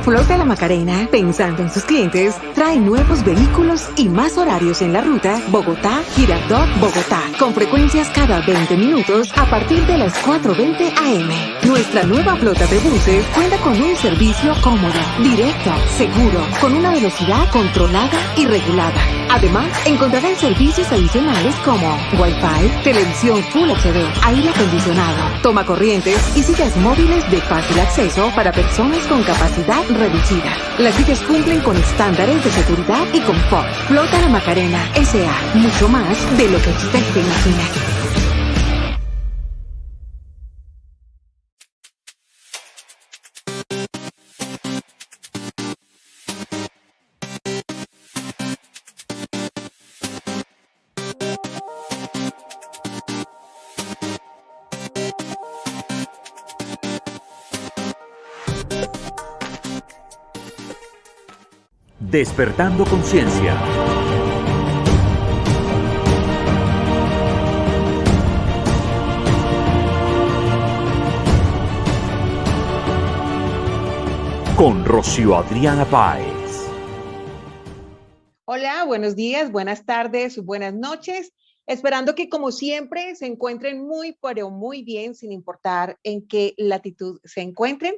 Flota La Macarena, pensando en sus clientes, trae nuevos vehículos y más horarios en la ruta Bogotá-Girardot-Bogotá, con frecuencias cada 20 minutos a partir de las 4:20 am. Nuestra nueva flota de buses cuenta con un servicio cómodo, directo, seguro, con una velocidad controlada y regulada. Además, encontrarán servicios adicionales como Wi-Fi, televisión Full HD, aire acondicionado, toma corrientes y sillas móviles de fácil acceso para personas con capacidad reducida. Las sillas cumplen con estándares de seguridad y confort. Flota La Macarena S.A. Mucho más de lo que usted se imagina. Despertando Conciencia. Con Rocío Adriana Páez. Hola, buenos días, buenas tardes, buenas noches. Esperando que como siempre se encuentren muy, pero muy bien, sin importar en qué latitud se encuentren.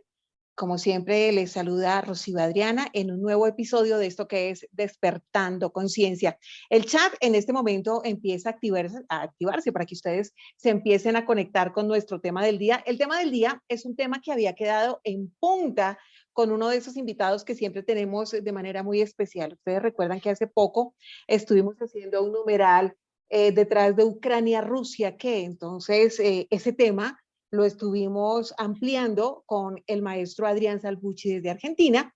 Como siempre, les saluda Rocío Adriana en un nuevo episodio de esto que es Despertando Conciencia. El chat en este momento empieza a activarse para que ustedes se empiecen a conectar con nuestro tema del día. El tema del día es un tema que había quedado en punta con uno de esos invitados que siempre tenemos de manera muy especial. Ustedes recuerdan que hace poco estuvimos haciendo un numeral detrás de Ucrania-Rusia, que entonces ese tema lo estuvimos ampliando con el maestro Adrián Salvucci desde Argentina.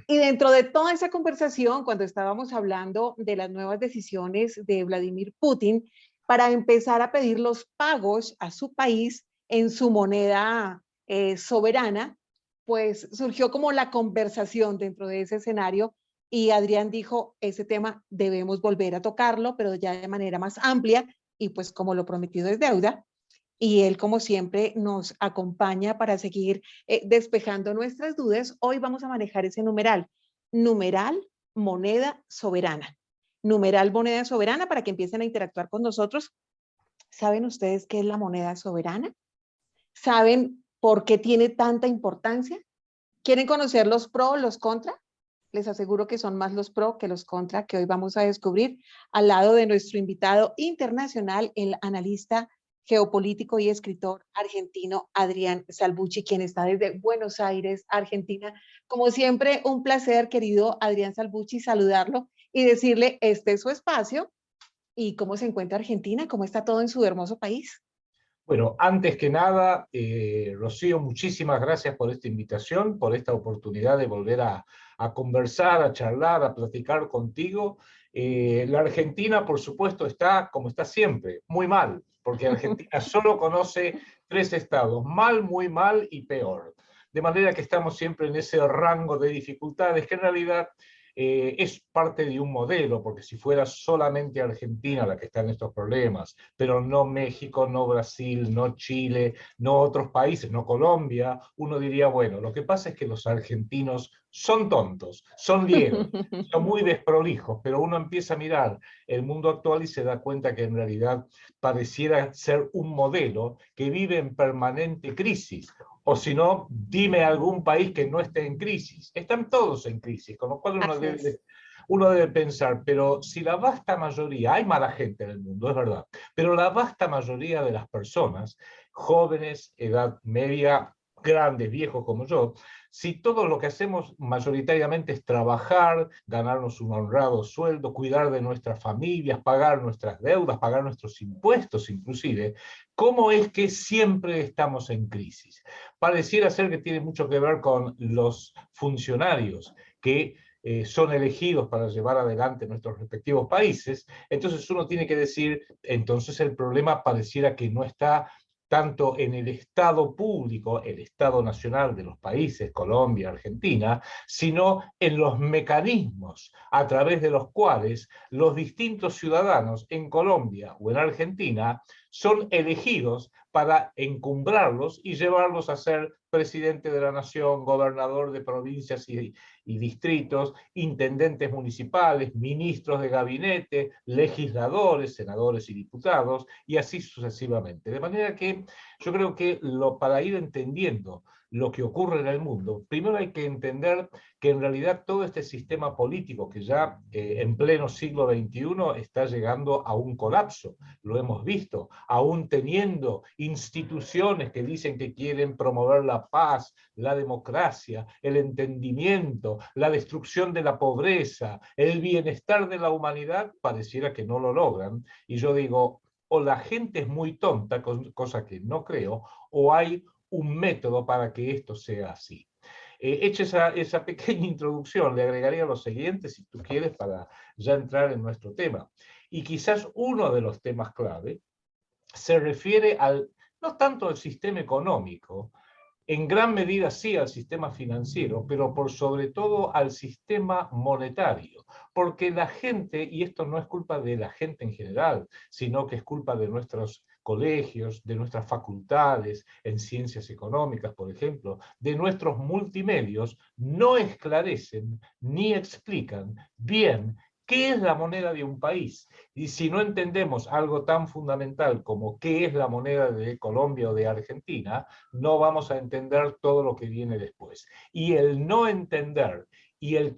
Y dentro de toda esa conversación, cuando estábamos hablando de las nuevas decisiones de Vladimir Putin para empezar a pedir los pagos a su país en su moneda soberana, pues surgió como la conversación dentro de ese escenario y Adrián dijo, ese tema debemos volver a tocarlo, pero ya de manera más amplia y pues como lo prometido es deuda. Y él, como siempre, nos acompaña para seguir despejando nuestras dudas. Hoy vamos a manejar ese numeral moneda soberana. Numeral moneda soberana para que empiecen a interactuar con nosotros. ¿Saben ustedes qué es la moneda soberana? ¿Saben por qué tiene tanta importancia? ¿Quieren conocer los pro, los contra? Les aseguro que son más los pro que los contra que hoy vamos a descubrir al lado de nuestro invitado internacional, el analista geopolítico y escritor argentino Adrián Salvucci, quien está desde Buenos Aires, Argentina. Como siempre, un placer, querido Adrián Salvucci, saludarlo y decirle, este es su espacio y cómo se encuentra Argentina, cómo está todo en su hermoso país. Bueno, antes que nada, Rocío, muchísimas gracias por esta invitación, por esta oportunidad de volver a conversar, a charlar, a platicar contigo. La Argentina, por supuesto, está como está siempre, muy mal, porque Argentina solo conoce 3 estados, mal, muy mal y peor. De manera que estamos siempre en ese rango de dificultades que en realidad es parte de un modelo, porque si fuera solamente Argentina la que está en estos problemas, pero no México, no Brasil, no Chile, no otros países, no Colombia, uno diría, bueno, lo que pasa es que los argentinos son tontos, son ligeros, son muy desprolijos, pero uno empieza a mirar el mundo actual y se da cuenta que en realidad pareciera ser un modelo que vive en permanente crisis. O si no, dime algún país que no esté en crisis. Están todos en crisis, con lo cual uno debe pensar, pero si la vasta mayoría, hay mala gente en el mundo, es verdad, pero la vasta mayoría de las personas, jóvenes, edad media, grandes, viejos como yo, si todo lo que hacemos mayoritariamente es trabajar, ganarnos un honrado sueldo, cuidar de nuestras familias, pagar nuestras deudas, pagar nuestros impuestos inclusive, ¿cómo es que siempre estamos en crisis? Pareciera ser que tiene mucho que ver con los funcionarios que son elegidos para llevar adelante nuestros respectivos países. Entonces uno tiene que decir, entonces el problema pareciera que no está tanto en el Estado público, el Estado nacional de los países, Colombia, Argentina, sino en los mecanismos a través de los cuales los distintos ciudadanos en Colombia o en Argentina son elegidos para encumbrarlos y llevarlos a ser presidente de la nación, gobernador de provincias y distritos, intendentes municipales, ministros de gabinete, legisladores, senadores y diputados, y así sucesivamente. De manera que yo creo que para ir entendiendo lo que ocurre en el mundo, primero hay que entender que en realidad todo este sistema político que ya en pleno siglo XXI está llegando a un colapso, lo hemos visto, aún teniendo instituciones que dicen que quieren promover la paz, la democracia, el entendimiento, la destrucción de la pobreza, el bienestar de la humanidad, pareciera que no lo logran. Y yo digo, o la gente es muy tonta, cosa que no creo, o hay un método para que esto sea así. Hecha esa pequeña introducción, le agregaría lo siguiente, si tú quieres, para ya entrar en nuestro tema. Y quizás uno de los temas clave se refiere no tanto al sistema económico, en gran medida sí al sistema financiero, pero por sobre todo al sistema monetario, porque la gente, y esto no es culpa de la gente en general, sino que es culpa de nuestros colegios, de nuestras facultades en ciencias económicas, por ejemplo, de nuestros multimedios, no esclarecen ni explican bien qué es la moneda de un país. Y si no entendemos algo tan fundamental como qué es la moneda de Colombia o de Argentina, no vamos a entender todo lo que viene después. Y el no entender y el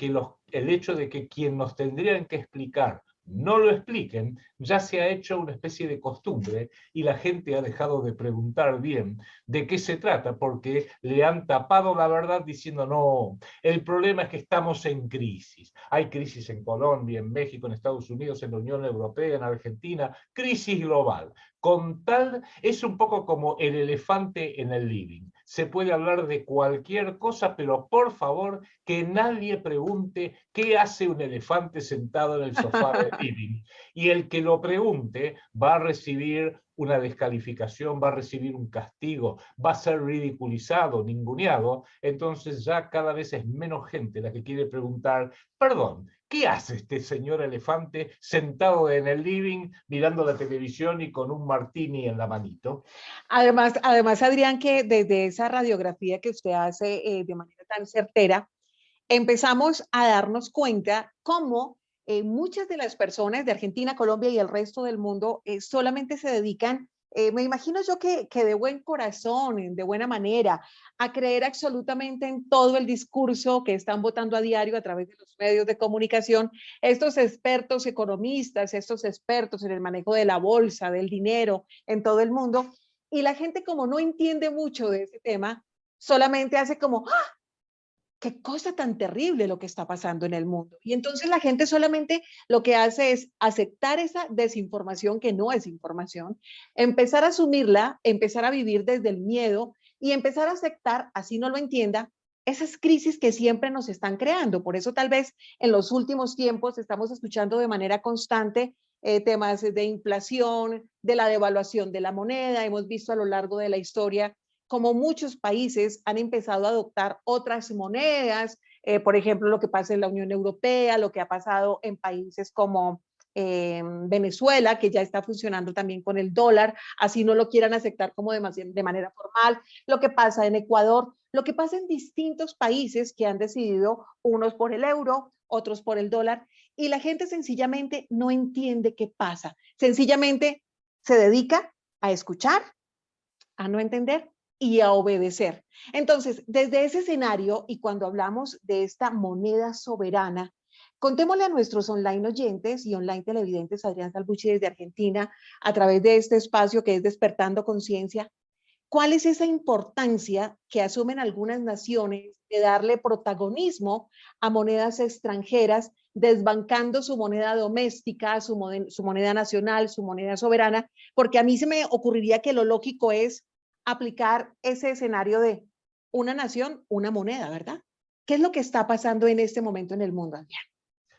hecho de que quien nos tendrían que explicar no lo expliquen, ya se ha hecho una especie de costumbre y la gente ha dejado de preguntar bien de qué se trata porque le han tapado la verdad diciendo no, el problema es que estamos en crisis. Hay crisis en Colombia, en México, en Estados Unidos, en la Unión Europea, en Argentina, crisis global. Es un poco como el elefante en el living. Se puede hablar de cualquier cosa, pero por favor que nadie pregunte qué hace un elefante sentado en el sofá del living. Y el que lo pregunte va a recibir una descalificación, va a recibir un castigo, va a ser ridiculizado, ninguneado. Entonces ya cada vez es menos gente la que quiere preguntar, perdón, ¿qué hace este señor elefante sentado en el living mirando la televisión y con un martini en la manito? Además, Adrián, que desde esa radiografía que usted hace de manera tan certera, empezamos a darnos cuenta cómo muchas de las personas de Argentina, Colombia y el resto del mundo solamente se dedican, me imagino yo que de buen corazón, de buena manera, a creer absolutamente en todo el discurso que están votando a diario a través de los medios de comunicación, estos expertos economistas, estos expertos en el manejo de la bolsa, del dinero en todo el mundo, y la gente como no entiende mucho de ese tema, solamente hace como, ¡ah! Qué cosa tan terrible lo que está pasando en el mundo. Y entonces la gente solamente lo que hace es aceptar esa desinformación que no es información, empezar a asumirla, empezar a vivir desde el miedo y empezar a aceptar, así no lo entienda, esas crisis que siempre nos están creando. Por eso tal vez en los últimos tiempos estamos escuchando de manera constante temas de inflación, de la devaluación de la moneda. Hemos visto a lo largo de la historia como muchos países han empezado a adoptar otras monedas, por ejemplo, lo que pasa en la Unión Europea, lo que ha pasado en países como Venezuela, que ya está funcionando también con el dólar, así no lo quieran aceptar como de manera formal, lo que pasa en Ecuador, lo que pasa en distintos países que han decidido unos por el euro, otros por el dólar, y la gente sencillamente no entiende qué pasa, sencillamente se dedica a escuchar, a no entender y a obedecer. Entonces, desde ese escenario y cuando hablamos de esta moneda soberana, contémosle a nuestros online oyentes y online televidentes, Adrián Salvucci desde Argentina, a través de este espacio que es Despertando Conciencia, ¿cuál es esa importancia que asumen algunas naciones de darle protagonismo a monedas extranjeras, desbancando su moneda doméstica, su moneda nacional, su moneda soberana? Porque a mí se me ocurriría que lo lógico es aplicar ese escenario de una nación, una moneda, ¿verdad? ¿Qué es lo que está pasando en este momento en el mundo, Adrián?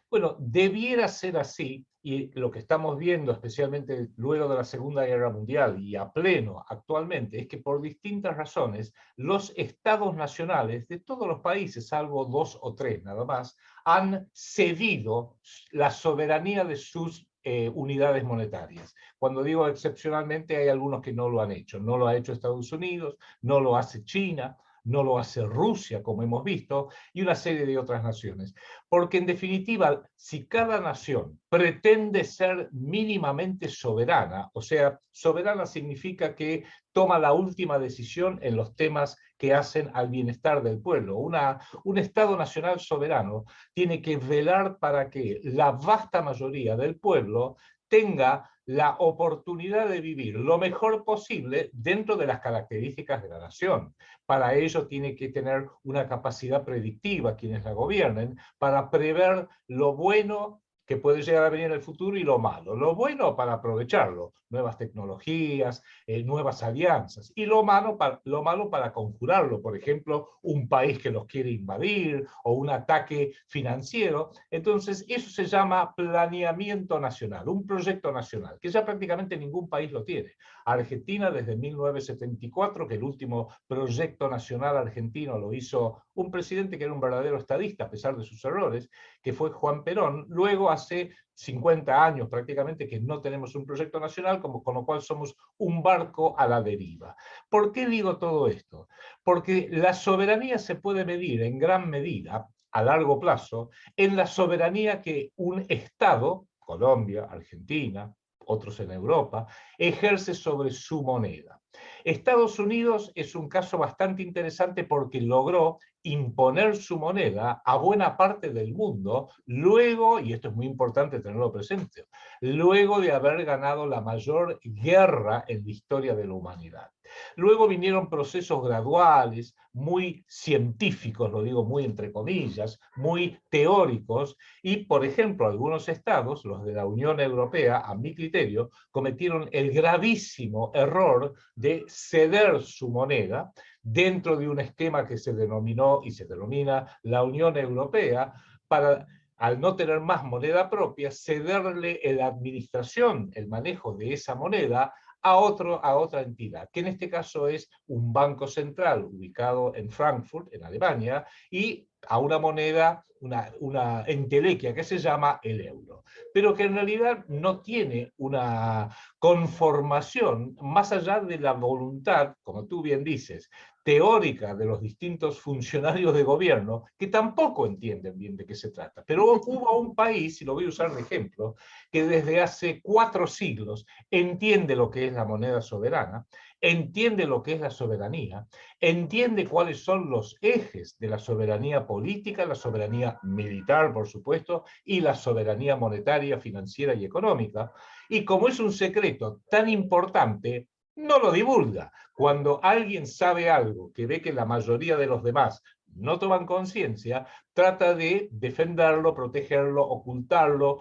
Bueno, debiera ser así, y lo que estamos viendo, especialmente luego de la Segunda Guerra Mundial y a pleno actualmente, es que por distintas razones los estados nacionales de todos los países, salvo 2 o 3 nada más, han cedido la soberanía de sus unidades monetarias. Cuando digo excepcionalmente, hay algunos que no lo han hecho. No lo ha hecho Estados Unidos, no lo hace China, no lo hace Rusia, como hemos visto, y una serie de otras naciones. Porque en definitiva, si cada nación pretende ser mínimamente soberana, o sea, soberana significa que toma la última decisión en los temas que hacen al bienestar del pueblo. Un Estado nacional soberano tiene que velar para que la vasta mayoría del pueblo tenga la oportunidad de vivir lo mejor posible dentro de las características de la nación. Para ello tiene que tener una capacidad predictiva quienes la gobiernen para prever lo bueno que puede llegar a venir en el futuro y lo malo. Lo bueno para aprovecharlo, nuevas tecnologías, nuevas alianzas, y lo malo para conjurarlo, por ejemplo, un país que los quiere invadir o un ataque financiero. Entonces, eso se llama planeamiento nacional, un proyecto nacional, que ya prácticamente ningún país lo tiene. Argentina, desde 1974, que el último proyecto nacional argentino lo hizo un presidente que era un verdadero estadista, a pesar de sus errores, que fue Juan Perón. Luego, hace 50 años prácticamente que no tenemos un proyecto nacional, con lo cual somos un barco a la deriva. ¿Por qué digo todo esto? Porque la soberanía se puede medir en gran medida, a largo plazo, en la soberanía que un Estado, Colombia, Argentina, otros en Europa, ejerce sobre su moneda. Estados Unidos es un caso bastante interesante porque logró imponer su moneda a buena parte del mundo luego, y esto es muy importante tenerlo presente, luego de haber ganado la mayor guerra en la historia de la humanidad. Luego vinieron procesos graduales, muy científicos, lo digo muy entre comillas, muy teóricos, y por ejemplo algunos estados, los de la Unión Europea, a mi criterio, cometieron el gravísimo error de ceder su moneda dentro de un esquema que se denominó y se denomina la Unión Europea, para, al no tener más moneda propia, cederle la administración, el manejo de esa moneda a otra entidad, que en este caso es un banco central ubicado en Frankfurt, en Alemania, y a una moneda, una entelequia que se llama el euro, pero que en realidad no tiene una conformación más allá de la voluntad, como tú bien dices, teórica de los distintos funcionarios de gobierno, que tampoco entienden bien de qué se trata. Pero hubo un país, y lo voy a usar de ejemplo, que desde hace 4 siglos entiende lo que es la moneda soberana, entiende lo que es la soberanía, entiende cuáles son los ejes de la soberanía política, la soberanía militar, por supuesto, y la soberanía monetaria, financiera y económica. Y como es un secreto tan importante, no lo divulga. Cuando alguien sabe algo que ve que la mayoría de los demás no toman conciencia, trata de defenderlo, protegerlo, ocultarlo,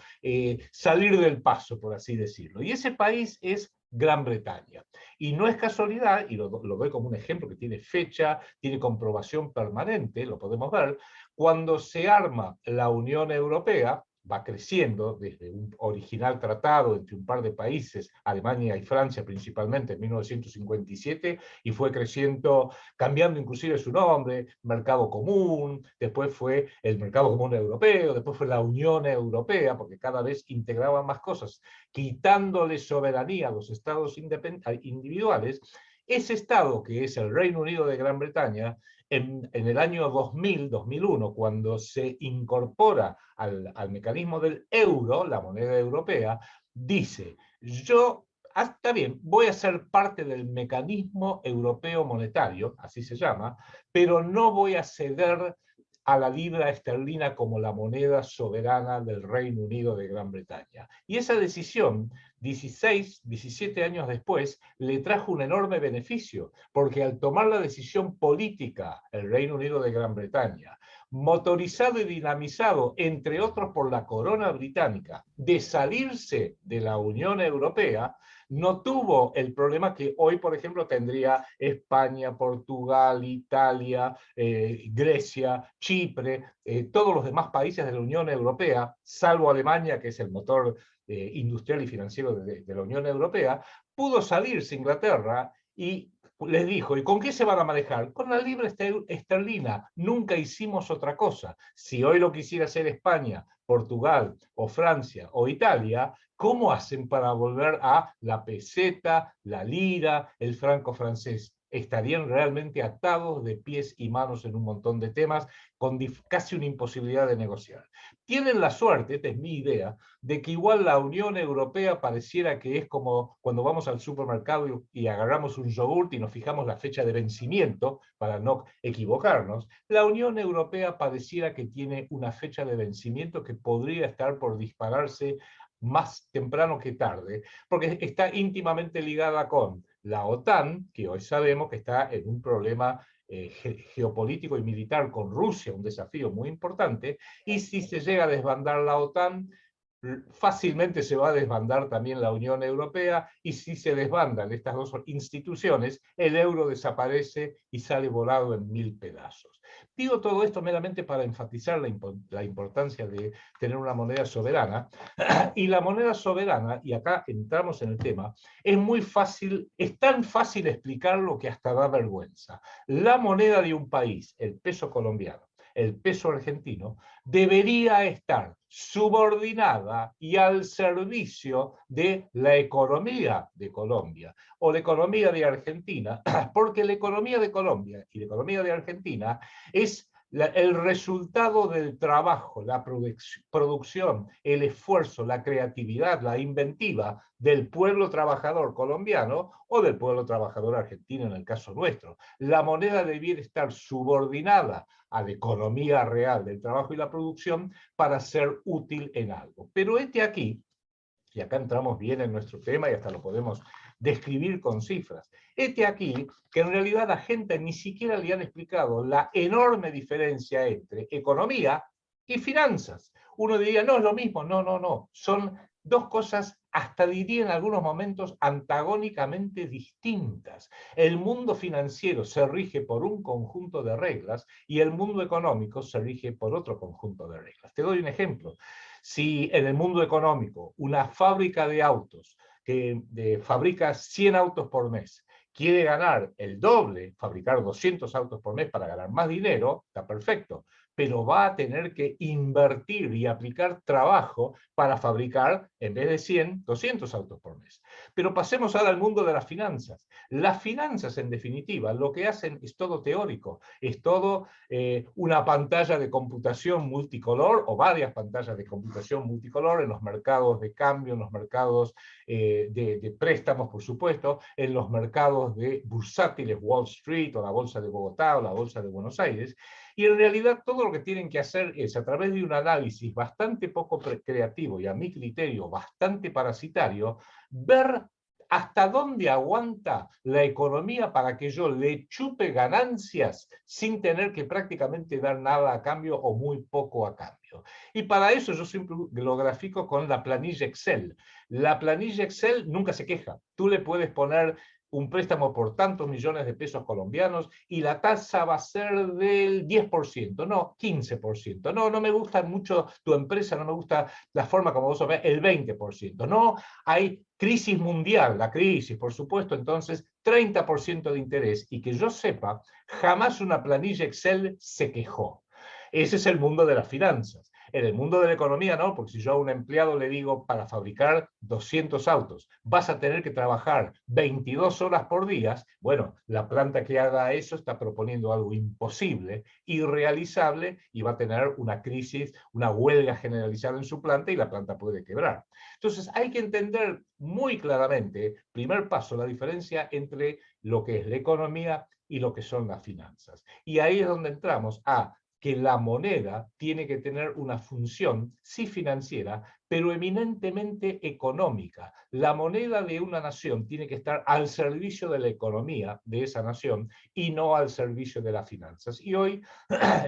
salir del paso, por así decirlo. Y ese país es Gran Bretaña. Y no es casualidad, y lo doy como un ejemplo que tiene fecha, tiene comprobación permanente, lo podemos ver, cuando se arma la Unión Europea, va creciendo desde un original tratado entre un par de países, Alemania y Francia principalmente en 1957, y fue creciendo, cambiando inclusive su nombre, Mercado Común, después fue el Mercado Común Europeo, después fue la Unión Europea, porque cada vez integraban más cosas, quitándole soberanía a los estados individuales. Ese estado, que es el Reino Unido de Gran Bretaña, en el año 2000-2001, cuando se incorpora al mecanismo del euro, la moneda europea, dice, yo, está bien, voy a ser parte del mecanismo europeo monetario, así se llama, pero no voy a ceder a la libra esterlina como la moneda soberana del Reino Unido de Gran Bretaña. Y esa decisión, 17 años después, le trajo un enorme beneficio, porque al tomar la decisión política, el Reino Unido de Gran Bretaña, motorizado y dinamizado, entre otros por la corona británica, de salirse de la Unión Europea, no tuvo el problema que hoy, por ejemplo, tendría España, Portugal, Italia, Grecia, Chipre, todos los demás países de la Unión Europea, salvo Alemania, que es el motor industrial y financiero de la Unión Europea. Pudo salirse Inglaterra y les dijo, ¿y con qué se van a manejar? Con la libra esterlina. Nunca hicimos otra cosa. Si hoy lo quisiera hacer España, Portugal o Francia o Italia, ¿Cómo hacen para volver a la peseta, la lira, el franco francés? Estarían realmente atados de pies y manos en un montón de temas, con casi una imposibilidad de negociar. Tienen la suerte, esta es mi idea, de que igual la Unión Europea pareciera que es como cuando vamos al supermercado y agarramos un yogurt y nos fijamos la fecha de vencimiento para no equivocarnos. La Unión Europea pareciera que tiene una fecha de vencimiento que podría estar por dispararse más temprano que tarde, porque está íntimamente ligada con la OTAN, que hoy sabemos que está en un problema geopolítico y militar con Rusia, un desafío muy importante, y si se llega a desbandar la OTAN, fácilmente se va a desbandar también la Unión Europea, y si se desbandan estas dos instituciones, el euro desaparece y sale volado en 1000 pedazos. Digo todo esto meramente para enfatizar la importancia de tener una moneda soberana, y la moneda soberana, y acá entramos en el tema, es muy fácil, es tan fácil explicarlo que hasta da vergüenza. La moneda de un país, el peso colombiano, el peso argentino, debería estar subordinada y al servicio de la economía de Colombia o la economía de Argentina, porque la economía de Colombia y la economía de Argentina es el resultado del trabajo, la producción, el esfuerzo, la creatividad, la inventiva del pueblo trabajador colombiano o del pueblo trabajador argentino en el caso nuestro. La moneda debiera estar subordinada a la economía real del trabajo y la producción para ser útil en algo. Pero aquí, y acá entramos bien en nuestro tema y hasta lo podemos describir con cifras, aquí que en realidad la gente ni siquiera le han explicado la enorme diferencia entre economía y finanzas. Uno diría, no, es lo mismo. No, no, no. Son dos cosas, hasta diría en algunos momentos, antagónicamente distintas. El mundo financiero se rige por un conjunto de reglas y el mundo económico se rige por otro conjunto de reglas. Te doy un ejemplo. Si en el mundo económico una fábrica de autos que fabrica 100 autos por mes quiere ganar el doble, fabricar 200 autos por mes para ganar más dinero, está perfecto, pero va a tener que invertir y aplicar trabajo para fabricar, en vez de 100, 200 autos por mes. Pero pasemos ahora al mundo de las finanzas. Las finanzas, en definitiva, lo que hacen es todo teórico, es todo una pantalla de computación multicolor o varias pantallas de computación multicolor en los mercados de cambio, en los mercados de préstamos, por supuesto, en los mercados de bursátiles, Wall Street o la Bolsa de Bogotá o la Bolsa de Buenos Aires. Y en realidad todo lo que tienen que hacer es, a través de un análisis bastante poco creativo y a mi criterio bastante parasitario, ver hasta dónde aguanta la economía para que yo le chupe ganancias sin tener que prácticamente dar nada a cambio o muy poco a cambio. Y para eso yo siempre lo grafico con la planilla Excel. La planilla Excel nunca se queja. Tú le puedes poner un préstamo por tantos millones de pesos colombianos y la tasa va a ser del 10%, no 15%. No, no me gusta mucho tu empresa, no me gusta la forma como vos ves, el 20%. No, hay crisis mundial, la crisis, por supuesto, entonces 30% de interés. Y que yo sepa, jamás una planilla Excel se quejó. Ese es el mundo de las finanzas. En el mundo de la economía no, porque si yo a un empleado le digo, para fabricar 200 autos vas a tener que trabajar 22 horas por día, bueno, la planta que haga eso está proponiendo algo imposible, irrealizable, y va a tener una crisis, una huelga generalizada en su planta y la planta puede quebrar. Entonces hay que entender muy claramente, primer paso, la diferencia entre lo que es la economía y lo que son las finanzas. Y ahí es donde entramos a que la moneda tiene que tener una función, sí financiera, pero eminentemente económica. La moneda de una nación tiene que estar al servicio de la economía de esa nación y no al servicio de las finanzas. Y hoy,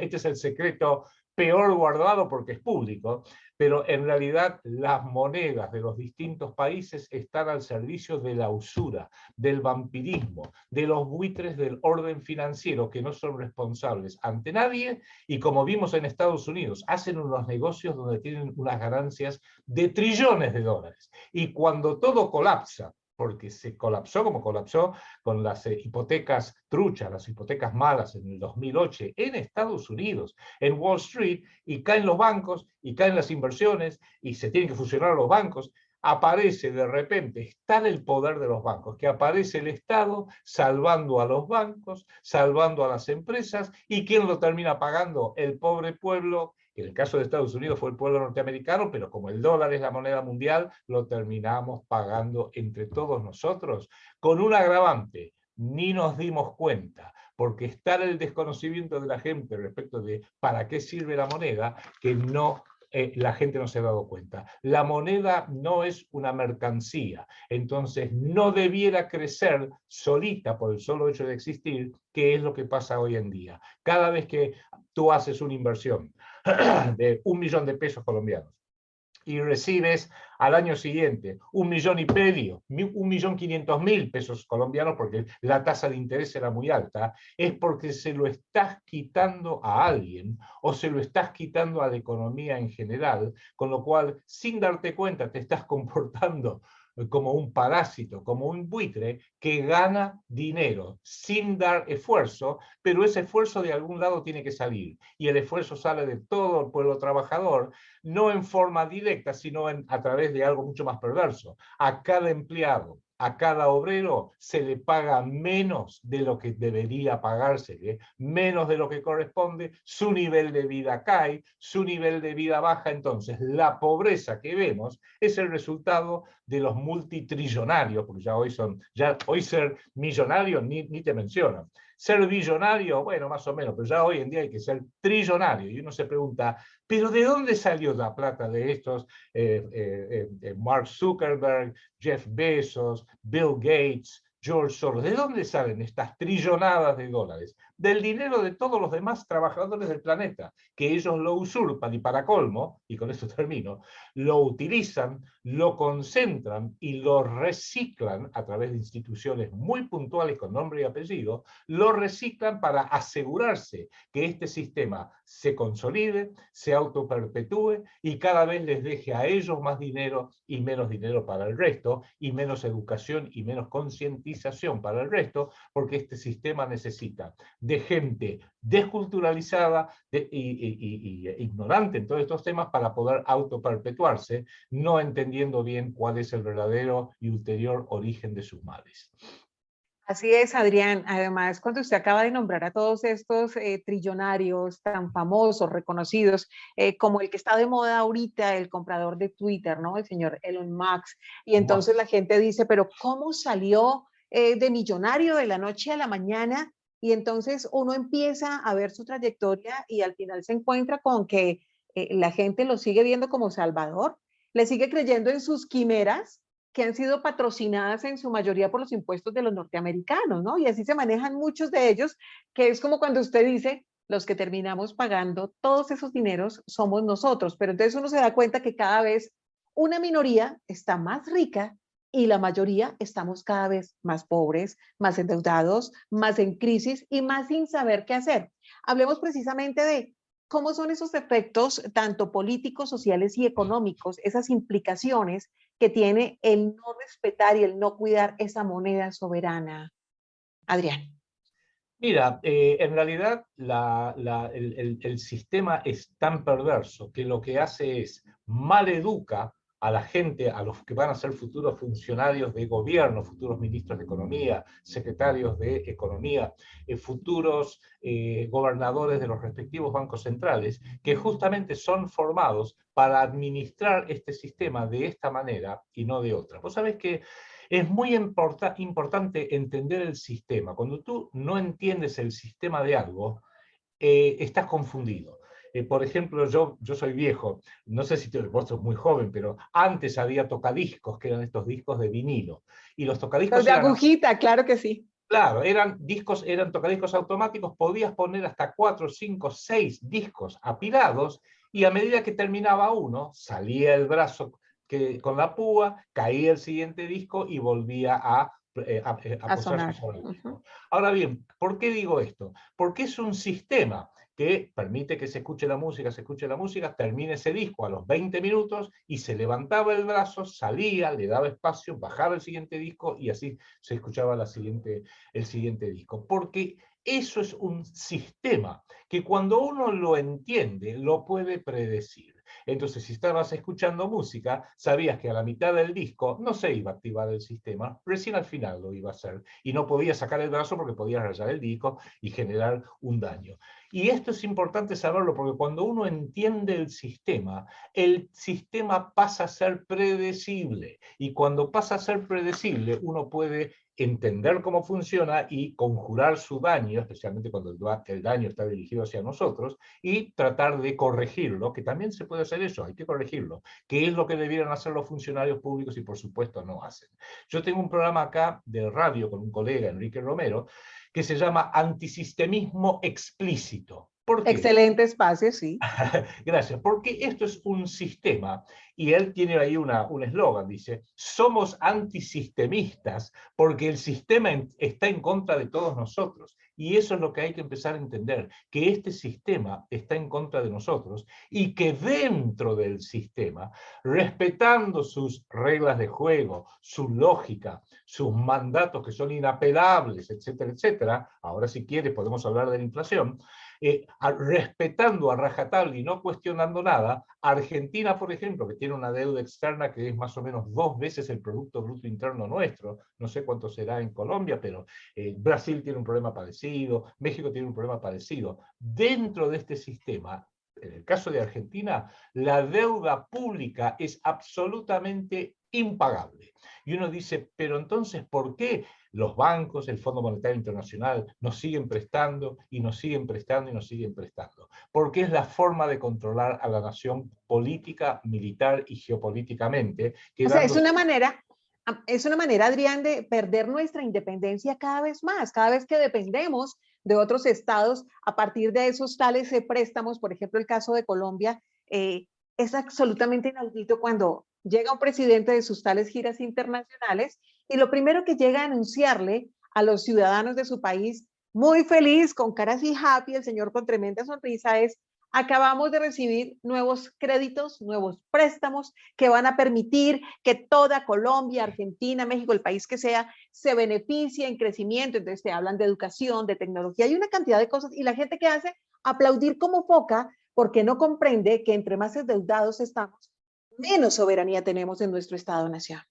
este es el secreto peor guardado porque es público, pero en realidad las monedas de los distintos países están al servicio de la usura, del vampirismo, de los buitres del orden financiero que no son responsables ante nadie y, como vimos en Estados Unidos, hacen unos negocios donde tienen unas ganancias de trillones de dólares. Y cuando todo colapsa, porque se colapsó como colapsó con las hipotecas truchas, las hipotecas malas en el 2008 en Estados Unidos, en Wall Street, y caen los bancos, y caen las inversiones, y se tienen que fusionar los bancos. aparece de repente, está en el poder de los bancos, que aparece el Estado salvando a los bancos, salvando a las empresas, y ¿quién lo termina pagando? El pobre pueblo. En el caso de Estados Unidos fue el pueblo norteamericano, pero como el dólar es la moneda mundial, lo terminamos pagando entre todos nosotros, con un agravante: ni nos dimos cuenta, porque está el desconocimiento de la gente respecto de para qué sirve la moneda, que no la gente no se ha dado cuenta. La moneda no es una mercancía, entonces no debiera crecer solita por el solo hecho de existir, que es lo que pasa hoy en día. Cada vez que tú haces una inversión de 1 millón de pesos colombianos y recibes al año siguiente 1,5 millones, 1.500.000 pesos colombianos, porque la tasa de interés era muy alta, es porque se lo estás quitando a alguien o se lo estás quitando a la economía en general, con lo cual, sin darte cuenta, te estás comportando como un parásito, como un buitre que gana dinero sin dar esfuerzo, pero ese esfuerzo de algún lado tiene que salir, y el esfuerzo sale de todo el pueblo trabajador, no en forma directa, sino a través de algo mucho más perverso. A cada empleado, a cada obrero se le paga menos de lo que debería pagársele, menos de lo que corresponde, su nivel de vida cae, su nivel de vida baja. Entonces la pobreza que vemos es el resultado de los multitrillonarios, porque ya hoy ser millonario ni te mencionan. Ser billonario, bueno, más o menos, pero ya hoy en día hay que ser trillonario. Y uno se pregunta, ¿pero de dónde salió la plata de estos? Mark Zuckerberg, Jeff Bezos, Bill Gates, George Soros. ¿De dónde salen estas trillonadas de dólares? Del dinero de todos los demás trabajadores del planeta, que ellos lo usurpan, y para colmo, y con esto termino, lo utilizan, lo concentran y lo reciclan a través de instituciones muy puntuales con nombre y apellido, lo reciclan para asegurarse que este sistema se consolide, se autoperpetúe y cada vez les deje a ellos más dinero y menos dinero para el resto, y menos educación y menos concientización para el resto, porque este sistema necesita de gente desculturalizada y ignorante en todos estos temas para poder autoperpetuarse, no entendiendo bien cuál es el verdadero y ulterior origen de sus males. Así es, Adrián. Además, cuando usted acaba de nombrar a todos estos trillonarios tan famosos, reconocidos, como el que está de moda ahorita, el comprador de Twitter, ¿no? El señor Elon Musk. Y entonces la gente dice, pero ¿cómo salió de millonario de la noche a la mañana? Y entonces uno empieza a ver su trayectoria y al final se encuentra con que la gente lo sigue viendo como salvador, le sigue creyendo en sus quimeras, que han sido patrocinadas en su mayoría por los impuestos de los norteamericanos, ¿no? Y así se manejan muchos de ellos, que es como cuando usted dice, los que terminamos pagando todos esos dineros somos nosotros, pero entonces uno se da cuenta que cada vez una minoría está más rica y la mayoría estamos cada vez más pobres, más endeudados, más en crisis y más sin saber qué hacer. Hablemos precisamente de cómo son esos efectos, tanto políticos, sociales y económicos, esas implicaciones que tiene el no respetar y el no cuidar esa moneda soberana. Adrián. Mira, en realidad el sistema es tan perverso que lo que hace es maleduca a la gente, a los que van a ser futuros funcionarios de gobierno, futuros ministros de Economía, secretarios de Economía, futuros gobernadores de los respectivos bancos centrales, que justamente son formados para administrar este sistema de esta manera y no de otra. Vos sabés que es muy importante entender el sistema. Cuando tú no entiendes el sistema de algo, estás confundido. Por ejemplo, yo soy viejo, no sé si vos sos muy joven, pero antes había tocadiscos, que eran estos discos de vinilo. Y los tocadiscos Los de agujita, claro que sí. Claro, eran tocadiscos automáticos, podías poner hasta 4, 5, 6 discos apilados, y a medida que terminaba uno, salía el brazo con la púa, caía el siguiente disco y volvía a posarse sobre el disco. Ahora bien, ¿por qué digo esto? Porque es un sistema que permite que se escuche la música, termine ese disco a los 20 minutos y se levantaba el brazo, salía, le daba espacio, bajaba el siguiente disco y así se escuchaba el siguiente disco. Porque eso es un sistema que cuando uno lo entiende, lo puede predecir. Entonces, si estabas escuchando música, sabías que a la mitad del disco no se iba a activar el sistema, recién al final lo iba a hacer, y no podías sacar el brazo porque podías rayar el disco y generar un daño. Y esto es importante saberlo porque cuando uno entiende el sistema pasa a ser predecible, y cuando pasa a ser predecible, uno puede entender cómo funciona y conjurar su daño, especialmente cuando el daño está dirigido hacia nosotros, y tratar de corregirlo, que también se puede hacer eso, hay que corregirlo, que es lo que debieran hacer los funcionarios públicos y por supuesto no hacen. Yo tengo un programa acá de radio con un colega, Enrique Romero, que se llama Antisistemismo Explícito. ¿Por qué? Excelente espacio, sí. Gracias, porque esto es un sistema, y él tiene ahí un eslogan, dice, somos antisistemistas porque el sistema está en contra de todos nosotros, y eso es lo que hay que empezar a entender, que este sistema está en contra de nosotros, y que dentro del sistema, respetando sus reglas de juego, su lógica, sus mandatos que son inapelables, etcétera, etcétera, ahora si quiere podemos hablar de la inflación, respetando a rajatabla y no cuestionando nada, Argentina, por ejemplo, que tiene una deuda externa que es más o menos 2 veces el Producto Bruto Interno nuestro, no sé cuánto será en Colombia, pero Brasil tiene un problema parecido, México tiene un problema parecido. Dentro de este sistema, en el caso de Argentina, la deuda pública es absolutamente impagable. Y uno dice, pero entonces, ¿por qué los bancos, el Fondo Monetario Internacional, nos siguen prestando y nos siguen prestando y nos siguen prestando? Porque es la forma de controlar a la nación política, militar y geopolíticamente. O sea, es una manera, Adrián, de perder nuestra independencia cada vez más, cada vez que dependemos de otros estados a partir de esos tales préstamos. Por ejemplo, el caso de Colombia, es absolutamente inaudito cuando llega un presidente de sus tales giras internacionales y lo primero que llega a anunciarle a los ciudadanos de su país, muy feliz, con cara así happy, el señor con tremenda sonrisa, es: acabamos de recibir nuevos créditos, nuevos préstamos que van a permitir que toda Colombia, Argentina, México, el país que sea, se beneficie en crecimiento. Entonces te hablan de educación, de tecnología, hay una cantidad de cosas, y la gente que hace aplaudir como foca porque no comprende que entre más endeudados estamos, menos soberanía tenemos en nuestro Estado-nación.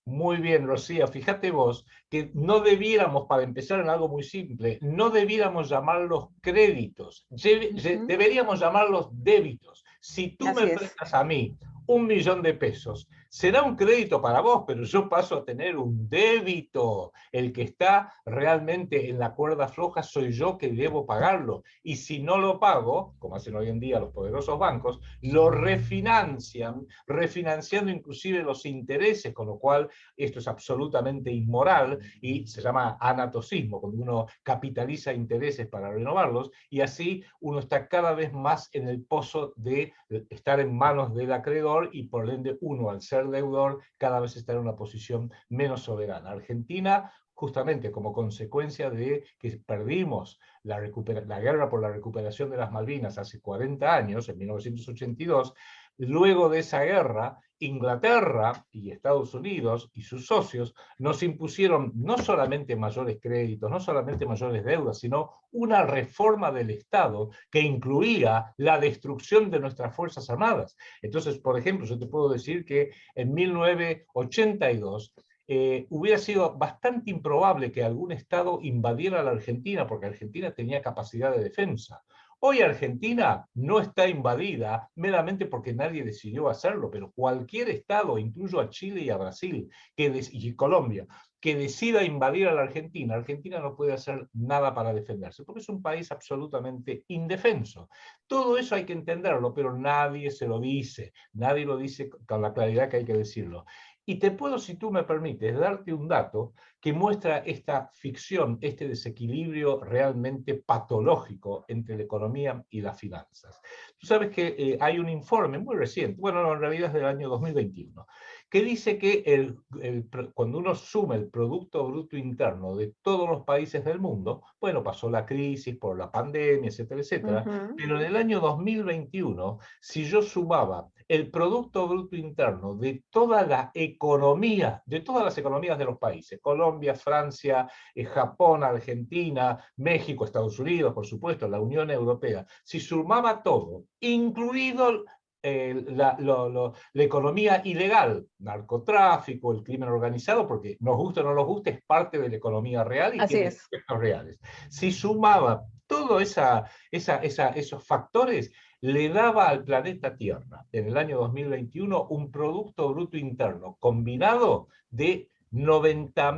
Muy bien, Rocío, fíjate vos que no debiéramos, para empezar en algo muy simple, no debiéramos llamarlos créditos, deberíamos llamarlos débitos. Si tú me prestas a mí 1 millón de pesos, será un crédito para vos, pero yo paso a tener un débito. El que está realmente en la cuerda floja soy yo, que debo pagarlo. Y si no lo pago, como hacen hoy en día los poderosos bancos, lo refinancian, refinanciando inclusive los intereses, con lo cual esto es absolutamente inmoral y se llama anatocismo, cuando uno capitaliza intereses para renovarlos, y así uno está cada vez más en el pozo de estar en manos del acreedor, y por ende uno, al ser deudor, cada vez está en una posición menos soberana. Argentina, justamente como consecuencia de que perdimos la guerra por la recuperación de las Malvinas hace 40 años, en 1982, luego de esa guerra, Inglaterra y Estados Unidos y sus socios nos impusieron no solamente mayores créditos, no solamente mayores deudas, sino una reforma del Estado que incluía la destrucción de nuestras Fuerzas Armadas. Entonces, por ejemplo, yo te puedo decir que en 1982 hubiera sido bastante improbable que algún Estado invadiera la Argentina, porque Argentina tenía capacidad de defensa. Hoy Argentina no está invadida meramente porque nadie decidió hacerlo, pero cualquier Estado, incluyo a Chile y a Brasil y Colombia, que decida invadir a la Argentina, Argentina no puede hacer nada para defenderse, porque es un país absolutamente indefenso. Todo eso hay que entenderlo, pero nadie se lo dice, nadie lo dice con la claridad que hay que decirlo. Y te puedo, si tú me permites, darte un dato que muestra esta ficción, este desequilibrio realmente patológico entre la economía y las finanzas. Tú sabes que hay un informe muy reciente, bueno, no, en realidad es del año 2021, que dice que cuando uno suma el Producto Bruto Interno de todos los países del mundo, bueno, pasó la crisis por la pandemia, etcétera, etcétera, pero en el año 2021, si yo sumaba el Producto Bruto Interno de toda la economía, de todas las economías de los países, Colombia, Francia, Japón, Argentina, México, Estados Unidos, por supuesto, la Unión Europea, si sumaba todo, incluido la economía ilegal, narcotráfico, el crimen organizado, porque nos guste o no nos guste, es parte de la economía real y Así tiene es. efectos reales. Si sumaba todos esos factores, le daba al planeta Tierra en el año 2021 un Producto Bruto Interno combinado de 90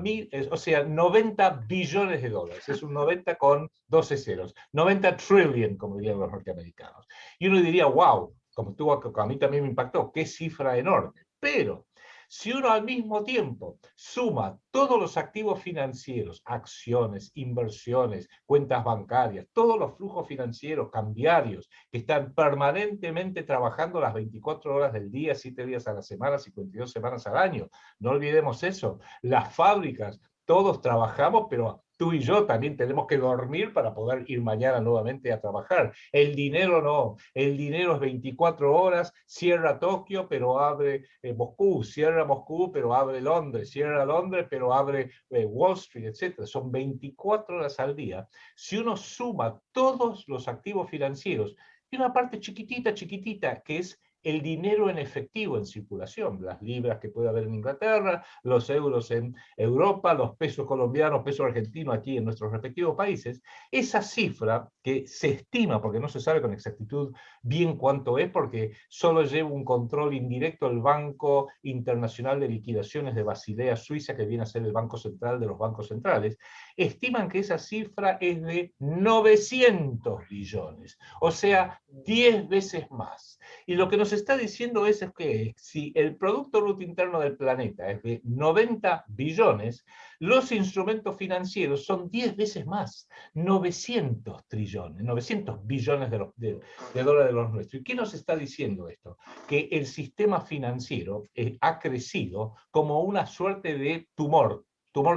billones de dólares. Es un 90 con 12 ceros. 90 trillion, como dirían los norteamericanos. Y uno diría, wow, como a mí también me impactó, qué cifra enorme. Pero si uno al mismo tiempo suma todos los activos financieros, acciones, inversiones, cuentas bancarias, todos los flujos financieros, cambiarios, que están permanentemente trabajando las 24 horas del día, 7 días a la semana, 52 semanas al año. No olvidemos eso. Las fábricas, todos trabajamos, pero tú y yo también tenemos que dormir para poder ir mañana nuevamente a trabajar. El dinero no. El dinero es 24 horas, cierra Tokio, pero abre Moscú, cierra Moscú, pero abre Londres, cierra Londres, pero abre Wall Street, etc. Son 24 horas al día. Si uno suma todos los activos financieros, y una parte chiquitita, chiquitita, que es el dinero en efectivo en circulación, las libras que puede haber en Inglaterra, los euros en Europa, los pesos colombianos, pesos argentinos aquí en nuestros respectivos países, esa cifra que se estima, porque no se sabe con exactitud bien cuánto es, porque solo lleva un control indirecto el Banco Internacional de Liquidaciones de Basilea, Suiza, que viene a ser el banco central de los bancos centrales, estiman que esa cifra es de 900 billones, o sea, 10 veces más. Y lo que nos está diciendo es que si el Producto Bruto Interno del planeta es de 90 billones, los instrumentos financieros son 10 veces más, 900 trillones, 900 billones de dólares de los nuestros. ¿Y qué nos está diciendo esto? Que el sistema financiero ha crecido como una suerte de tumor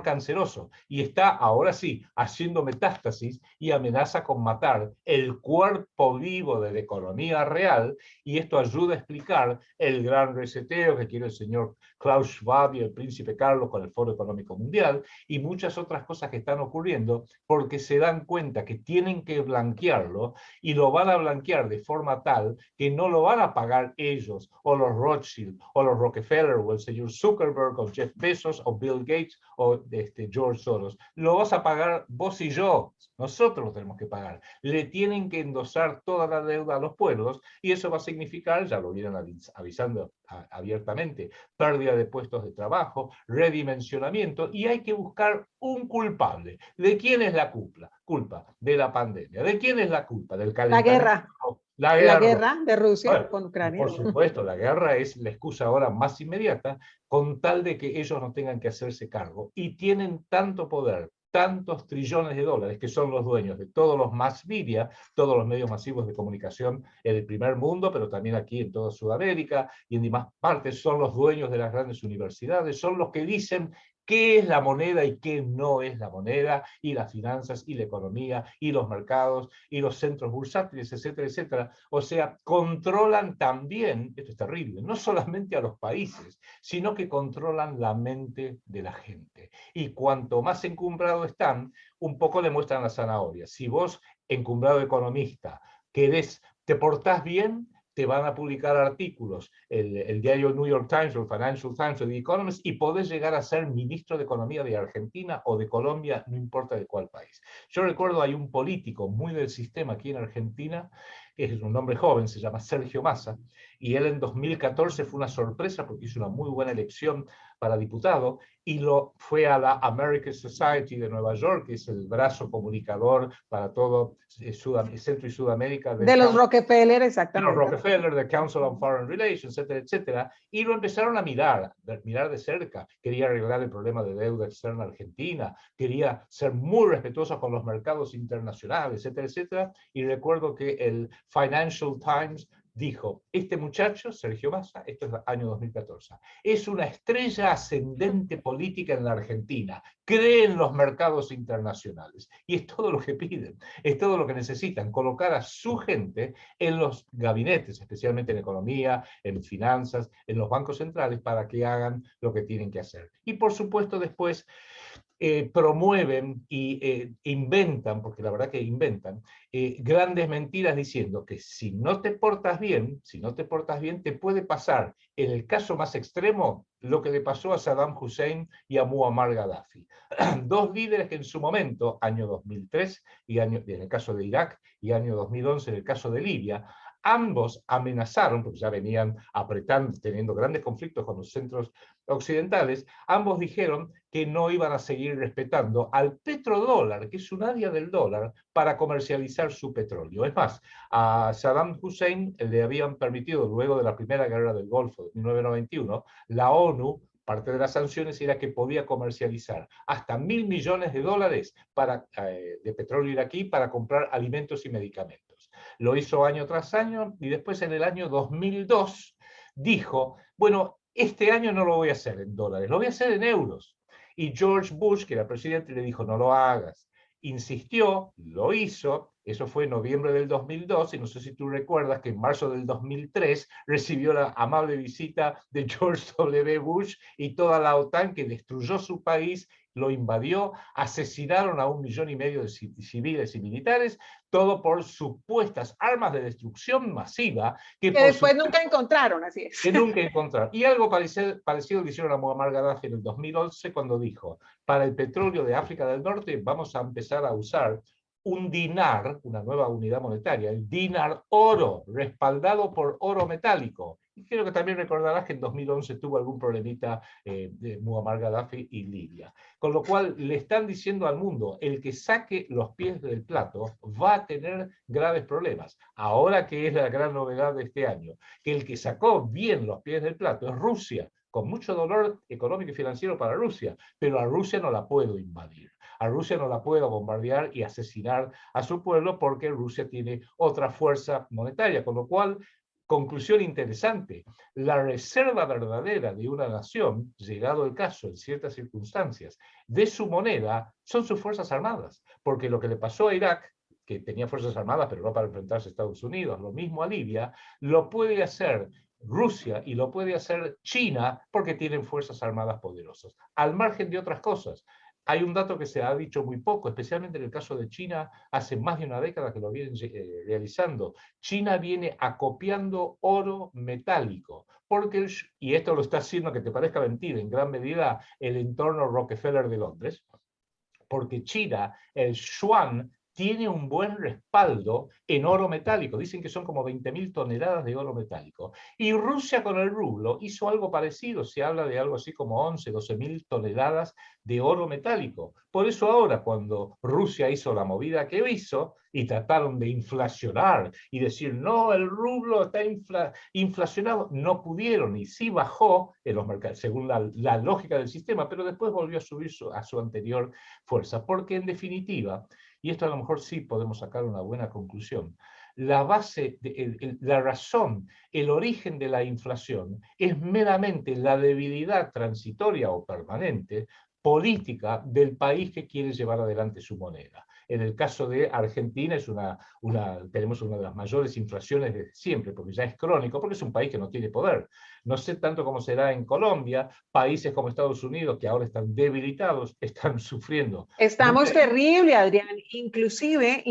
canceroso, y está ahora sí haciendo metástasis y amenaza con matar el cuerpo vivo de la economía real, y esto ayuda a explicar el gran reseteo que quiere el señor Klaus Schwab y el príncipe Carlos con el Foro Económico Mundial y muchas otras cosas que están ocurriendo porque se dan cuenta que tienen que blanquearlo, y lo van a blanquear de forma tal que no lo van a pagar ellos o los Rothschild o los Rockefeller o el señor Zuckerberg o Jeff Bezos o Bill Gates o George Soros. Lo vas a pagar vos y yo. Nosotros lo tenemos que pagar. Le tienen que endosar toda la deuda a los pueblos, y eso va a significar, ya lo vienen avisando abiertamente, pérdida de puestos de trabajo, redimensionamiento, y hay que buscar un culpable. ¿De quién es la culpa? Culpa de la pandemia. ¿De quién es la culpa? Del calentamiento. La guerra de Rusia Bueno, con Ucrania. por supuesto, la guerra es la excusa ahora más inmediata, con tal de que ellos no tengan que hacerse cargo. Y tienen tanto poder, tantos trillones de dólares, que son los dueños de todos los mass media, todos los medios masivos de comunicación en el primer mundo, pero también aquí en toda Sudamérica y en demás partes, son los dueños de las grandes universidades, son los que dicen qué es la moneda y qué no es la moneda, y las finanzas, y la economía, y los mercados, y los centros bursátiles, etcétera, etcétera. O sea, controlan también, esto es terrible, no solamente a los países, sino que controlan la mente de la gente. Y cuanto más encumbrados están, un poco le muestran la zanahoria. Si vos, encumbrado economista, te portás bien, te van a publicar artículos, el diario New York Times, o el Financial Times, o The Economist, y podés llegar a ser ministro de Economía de Argentina o de Colombia, no importa de cuál país. Yo recuerdo, hay un político muy del sistema aquí en Argentina, que es un hombre joven, se llama Sergio Massa, y él en 2014 fue una sorpresa porque hizo una muy buena elección para diputado, y fue a la American Society de Nueva York, que es el brazo comunicador para todo Centro y Sudamérica. De los Rockefeller, exactamente. Los Rockefeller, the Council on Foreign Relations, etcétera, etcétera, y lo empezaron a mirar de cerca. Quería arreglar el problema de deuda externa argentina, quería ser muy respetuoso con los mercados internacionales, etcétera, etcétera, y recuerdo que el Financial Times dijo, este muchacho, Sergio Massa, esto es el año 2014, es una estrella ascendente política en la Argentina, cree en los mercados internacionales, y es todo lo que piden, es todo lo que necesitan, colocar a su gente en los gabinetes, especialmente en economía, en finanzas, en los bancos centrales, para que hagan lo que tienen que hacer. Y por supuesto después promueven y inventan, porque la verdad que inventan, grandes mentiras diciendo que si no te portas bien, te puede pasar, en el caso más extremo, lo que le pasó a Saddam Hussein y a Muammar Gaddafi. Dos líderes que en su momento, año 2003, en el caso de Irak, y año 2011 en el caso de Libia, ambos amenazaron, porque ya venían apretando, teniendo grandes conflictos con los centros occidentales, ambos dijeron que no iban a seguir respetando al petrodólar, que es un área del dólar, para comercializar su petróleo. Es más, a Saddam Hussein le habían permitido, luego de la Primera Guerra del Golfo de 1991, la ONU, parte de las sanciones era que podía comercializar hasta $1.000 millones de petróleo iraquí para comprar alimentos y medicamentos. Lo hizo año tras año y después en el año 2002 dijo, bueno, este año no lo voy a hacer en dólares, lo voy a hacer en euros. Y George Bush, que era presidente, le dijo, no lo hagas. Insistió, lo hizo, eso fue en noviembre del 2002, y no sé si tú recuerdas que en marzo del 2003 recibió la amable visita de George W. Bush y toda la OTAN, que destruyó su país, lo invadió, asesinaron a 1,5 millones de civiles y militares, todo por supuestas armas de destrucción masiva que después nunca encontraron, así es. Que nunca encontraron. Y algo parecido le hicieron a Muammar Gaddafi en el 2011 cuando dijo, para el petróleo de África del Norte vamos a empezar a usar un dinar, una nueva unidad monetaria, el dinar oro, respaldado por oro metálico. Y creo que también recordarás que en 2011 tuvo algún problemita de Muammar Gaddafi y Libia. Con lo cual le están diciendo al mundo, el que saque los pies del plato va a tener graves problemas. Ahora que es la gran novedad de este año, que el que sacó bien los pies del plato es Rusia, con mucho dolor económico y financiero para Rusia, pero a Rusia no la puedo invadir. A Rusia no la puedo bombardear y asesinar a su pueblo porque Rusia tiene otra fuerza monetaria, con lo cual, conclusión interesante, la reserva verdadera de una nación, llegado el caso en ciertas circunstancias, de su moneda, son sus fuerzas armadas, porque lo que le pasó a Irak, que tenía fuerzas armadas pero no para enfrentarse a Estados Unidos, lo mismo a Libia, lo puede hacer Rusia y lo puede hacer China porque tienen fuerzas armadas poderosas, al margen de otras cosas. Hay un dato que se ha dicho muy poco, especialmente en el caso de China, hace más de una década que lo vienen realizando. China viene acopiando oro metálico, porque, y esto lo está haciendo, que te parezca mentira, en gran medida el entorno Rockefeller de Londres, porque China, el yuan, tiene un buen respaldo en oro metálico. Dicen que son como 20.000 toneladas de oro metálico. Y Rusia con el rublo hizo algo parecido. Se habla de algo así como 11.000-12.000 toneladas de oro metálico. Por eso ahora, cuando Rusia hizo la movida que hizo y trataron de inflacionar y decir, no, el rublo está inflacionado, no pudieron y sí bajó en los mercados, según la lógica del sistema, pero después volvió a subir a su anterior fuerza. Porque en definitiva, y esto a lo mejor sí podemos sacar una buena conclusión, la base, la razón, el origen de la inflación es meramente la debilidad transitoria o permanente política del país que quiere llevar adelante su moneda. En el caso de Argentina tenemos una de las mayores inflaciones de siempre, porque ya es crónico, porque es un país que no tiene poder. No sé tanto cómo será en Colombia, países como Estados Unidos, que ahora están debilitados, están sufriendo. Estamos terrible, Adrián. Inclusive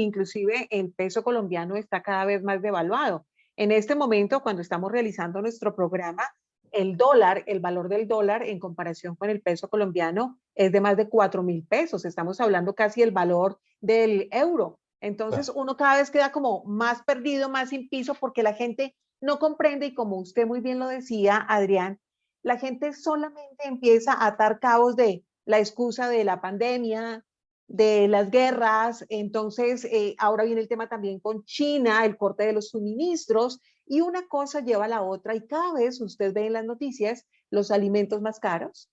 el peso colombiano está cada vez más devaluado. En este momento, cuando estamos realizando nuestro programa, el dólar, el valor del dólar en comparación con el peso colombiano es de más de 4.000 pesos. Estamos hablando casi el valor del euro. Entonces uno cada vez queda como más perdido, más sin piso, porque la gente no comprende, y como usted muy bien lo decía, Adrián, la gente solamente empieza a atar cabos de la excusa de la pandemia, de las guerras. Entonces ahora viene el tema también con China, el corte de los suministros, y una cosa lleva a la otra, y cada vez usted ve en las noticias los alimentos más caros,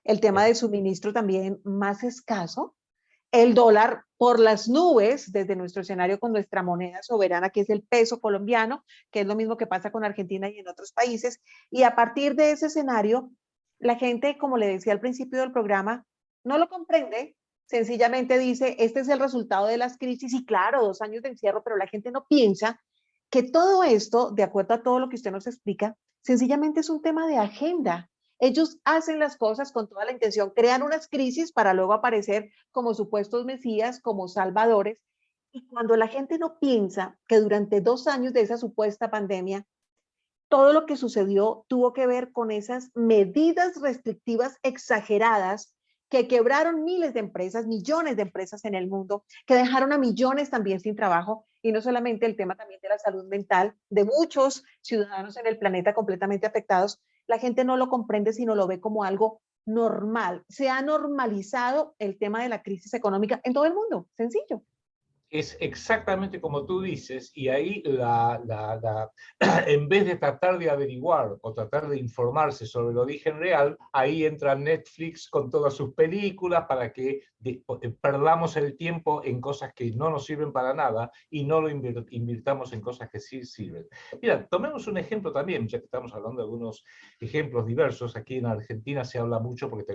el tema de suministro también más escaso, el dólar por las nubes desde nuestro escenario con nuestra moneda soberana, que es el peso colombiano, que es lo mismo que pasa con Argentina y en otros países. Y a partir de ese escenario, la gente, como le decía al principio del programa, no lo comprende, sencillamente dice, este es el resultado de las crisis, y claro, 2 años de encierro, pero la gente no piensa que todo esto, de acuerdo a todo lo que usted nos explica, sencillamente es un tema de agenda. Ellos hacen las cosas con toda la intención, crean unas crisis para luego aparecer como supuestos mesías, como salvadores. Y cuando la gente no piensa que durante 2 años de esa supuesta pandemia, todo lo que sucedió tuvo que ver con esas medidas restrictivas exageradas que quebraron miles de empresas, millones de empresas en el mundo, que dejaron a millones también sin trabajo, y no solamente el tema también de la salud mental de muchos ciudadanos en el planeta completamente afectados. La gente no lo comprende, sino lo ve como algo normal. Se ha normalizado el tema de la crisis económica en todo el mundo, sencillo. Es exactamente como tú dices, y ahí en vez de tratar de averiguar o tratar de informarse sobre el origen real, ahí entra Netflix con todas sus películas para que perdamos el tiempo en cosas que no nos sirven para nada y no lo invirtamos en cosas que sí sirven. Mira, tomemos un ejemplo también, ya que estamos hablando de algunos ejemplos diversos. Aquí en Argentina se habla mucho porque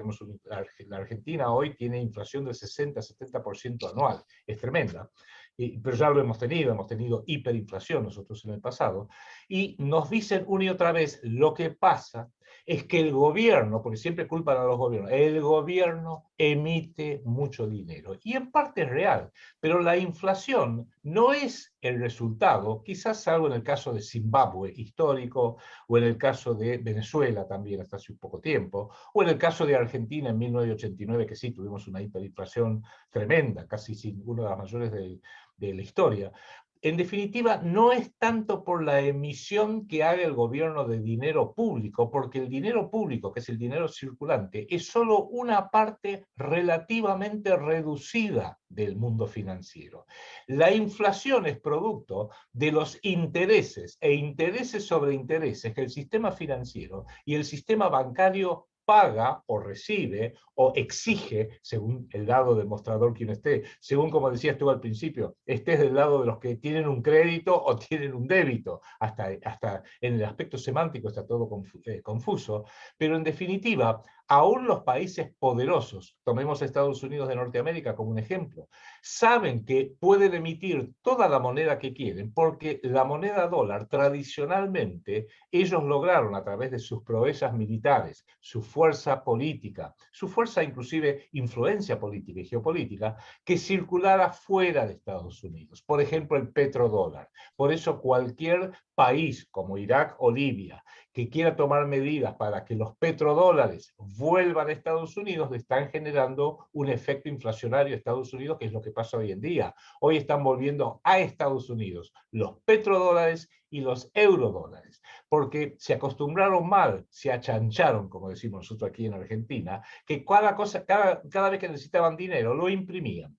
la Argentina hoy tiene inflación del 60-70% anual, es tremenda. Pero ya lo hemos tenido hiperinflación nosotros en el pasado, y nos dicen una y otra vez, lo que pasa es que el gobierno, porque siempre culpan a los gobiernos, el gobierno emite mucho dinero, y en parte es real, pero la inflación no es el resultado, quizás salvo en el caso de Zimbabue histórico, o en el caso de Venezuela también hasta hace un poco tiempo, o en el caso de Argentina en 1989, que sí, tuvimos una hiperinflación tremenda, casi una de las mayores de la historia. En definitiva, no es tanto por la emisión que haga el gobierno de dinero público, porque el dinero público, que es el dinero circulante, es solo una parte relativamente reducida del mundo financiero. La inflación es producto de los intereses e intereses sobre intereses que el sistema financiero y el sistema bancario paga o recibe o exige, según el lado demostrador quien esté, según como decías tú al principio, estés del lado de los que tienen un crédito o tienen un débito, hasta en el aspecto semántico está todo confuso, pero en definitiva, aún los países poderosos, tomemos Estados Unidos de Norteamérica como un ejemplo, saben que pueden emitir toda la moneda que quieren, porque la moneda dólar tradicionalmente ellos lograron a través de sus proezas militares, su fuerza política, su fuerza inclusive influencia política y geopolítica, que circulara fuera de Estados Unidos. Por ejemplo, el petrodólar. Por eso cualquier país como Irak o Libia que quiera tomar medidas para que los petrodólares vuelvan a Estados Unidos, le están generando un efecto inflacionario a Estados Unidos, que es lo que pasa hoy en día. Hoy están volviendo a Estados Unidos los petrodólares y los eurodólares, porque se acostumbraron mal, se achancharon, como decimos nosotros aquí en Argentina, que cada vez que necesitaban dinero lo imprimían.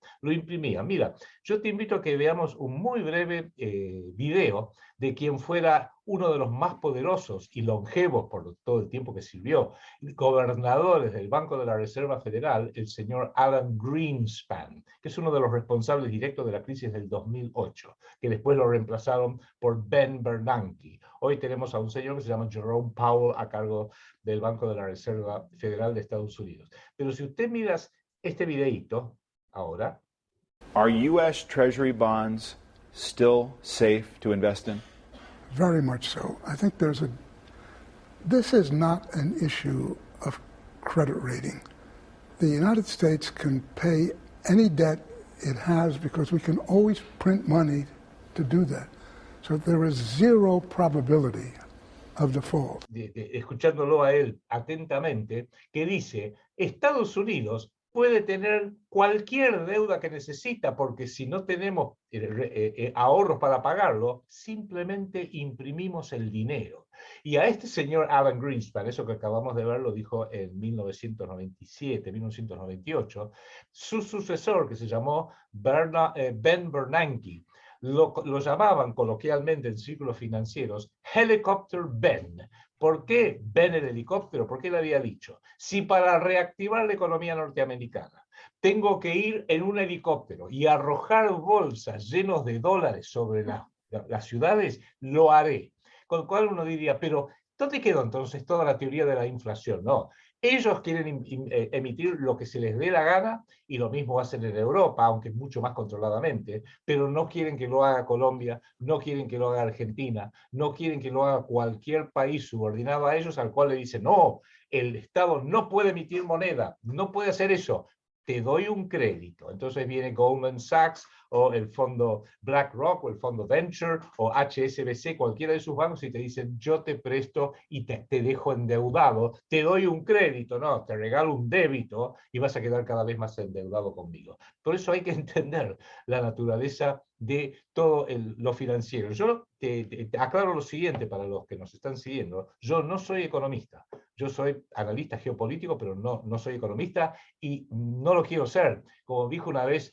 Mira, yo te invito a que veamos un muy breve video de quien fuera uno de los más poderosos y longevos por todo el tiempo que sirvió, gobernadores del Banco de la Reserva Federal, el señor Alan Greenspan, que es uno de los responsables directos de la crisis del 2008, que después lo reemplazaron por Ben Bernanke. Hoy tenemos a un señor que se llama Jerome Powell a cargo del Banco de la Reserva Federal de Estados Unidos. Pero si usted mira este videíto ahora. Are U.S. Treasury bonds still safe to invest in? Very much so. I think this is not an issue of credit rating. The United States can pay any debt it has because we can always print money to do that. So there is zero probability of default. Escuchándolo a él atentamente, que dice, Estados Unidos puede tener cualquier deuda que necesita, porque si no tenemos ahorros para pagarlo, simplemente imprimimos el dinero. Y a este señor Alan Greenspan, eso que acabamos de ver lo dijo en 1997, 1998, su sucesor, que se llamó Ben Bernanke, lo llamaban coloquialmente en círculos financieros Helicopter Ben. ¿Por qué Ben el helicóptero? Porque él había dicho, si para reactivar la economía norteamericana tengo que ir en un helicóptero y arrojar bolsas llenos de dólares sobre las ciudades, lo haré. Con lo cual uno diría, pero ¿dónde quedó entonces toda la teoría de la inflación? No, Ellos quieren emitir lo que se les dé la gana y lo mismo hacen en Europa, aunque mucho más controladamente, pero no quieren que lo haga Colombia, no quieren que lo haga Argentina, no quieren que lo haga cualquier país subordinado a ellos al cual le dicen, no, el Estado no puede emitir moneda, no puede hacer eso, te doy un crédito. Entonces viene Goldman Sachs o el fondo BlackRock o el fondo Venture o HSBC, cualquiera de sus bancos, y te dicen, yo te presto y te dejo endeudado, te doy un crédito, no, te regalo un débito y vas a quedar cada vez más endeudado conmigo. Por eso hay que entender la naturaleza de todo lo financiero. Yo te aclaro lo siguiente para los que nos están siguiendo. Yo no soy economista. Yo soy analista geopolítico, pero no soy economista y no lo quiero ser. Como dijo una vez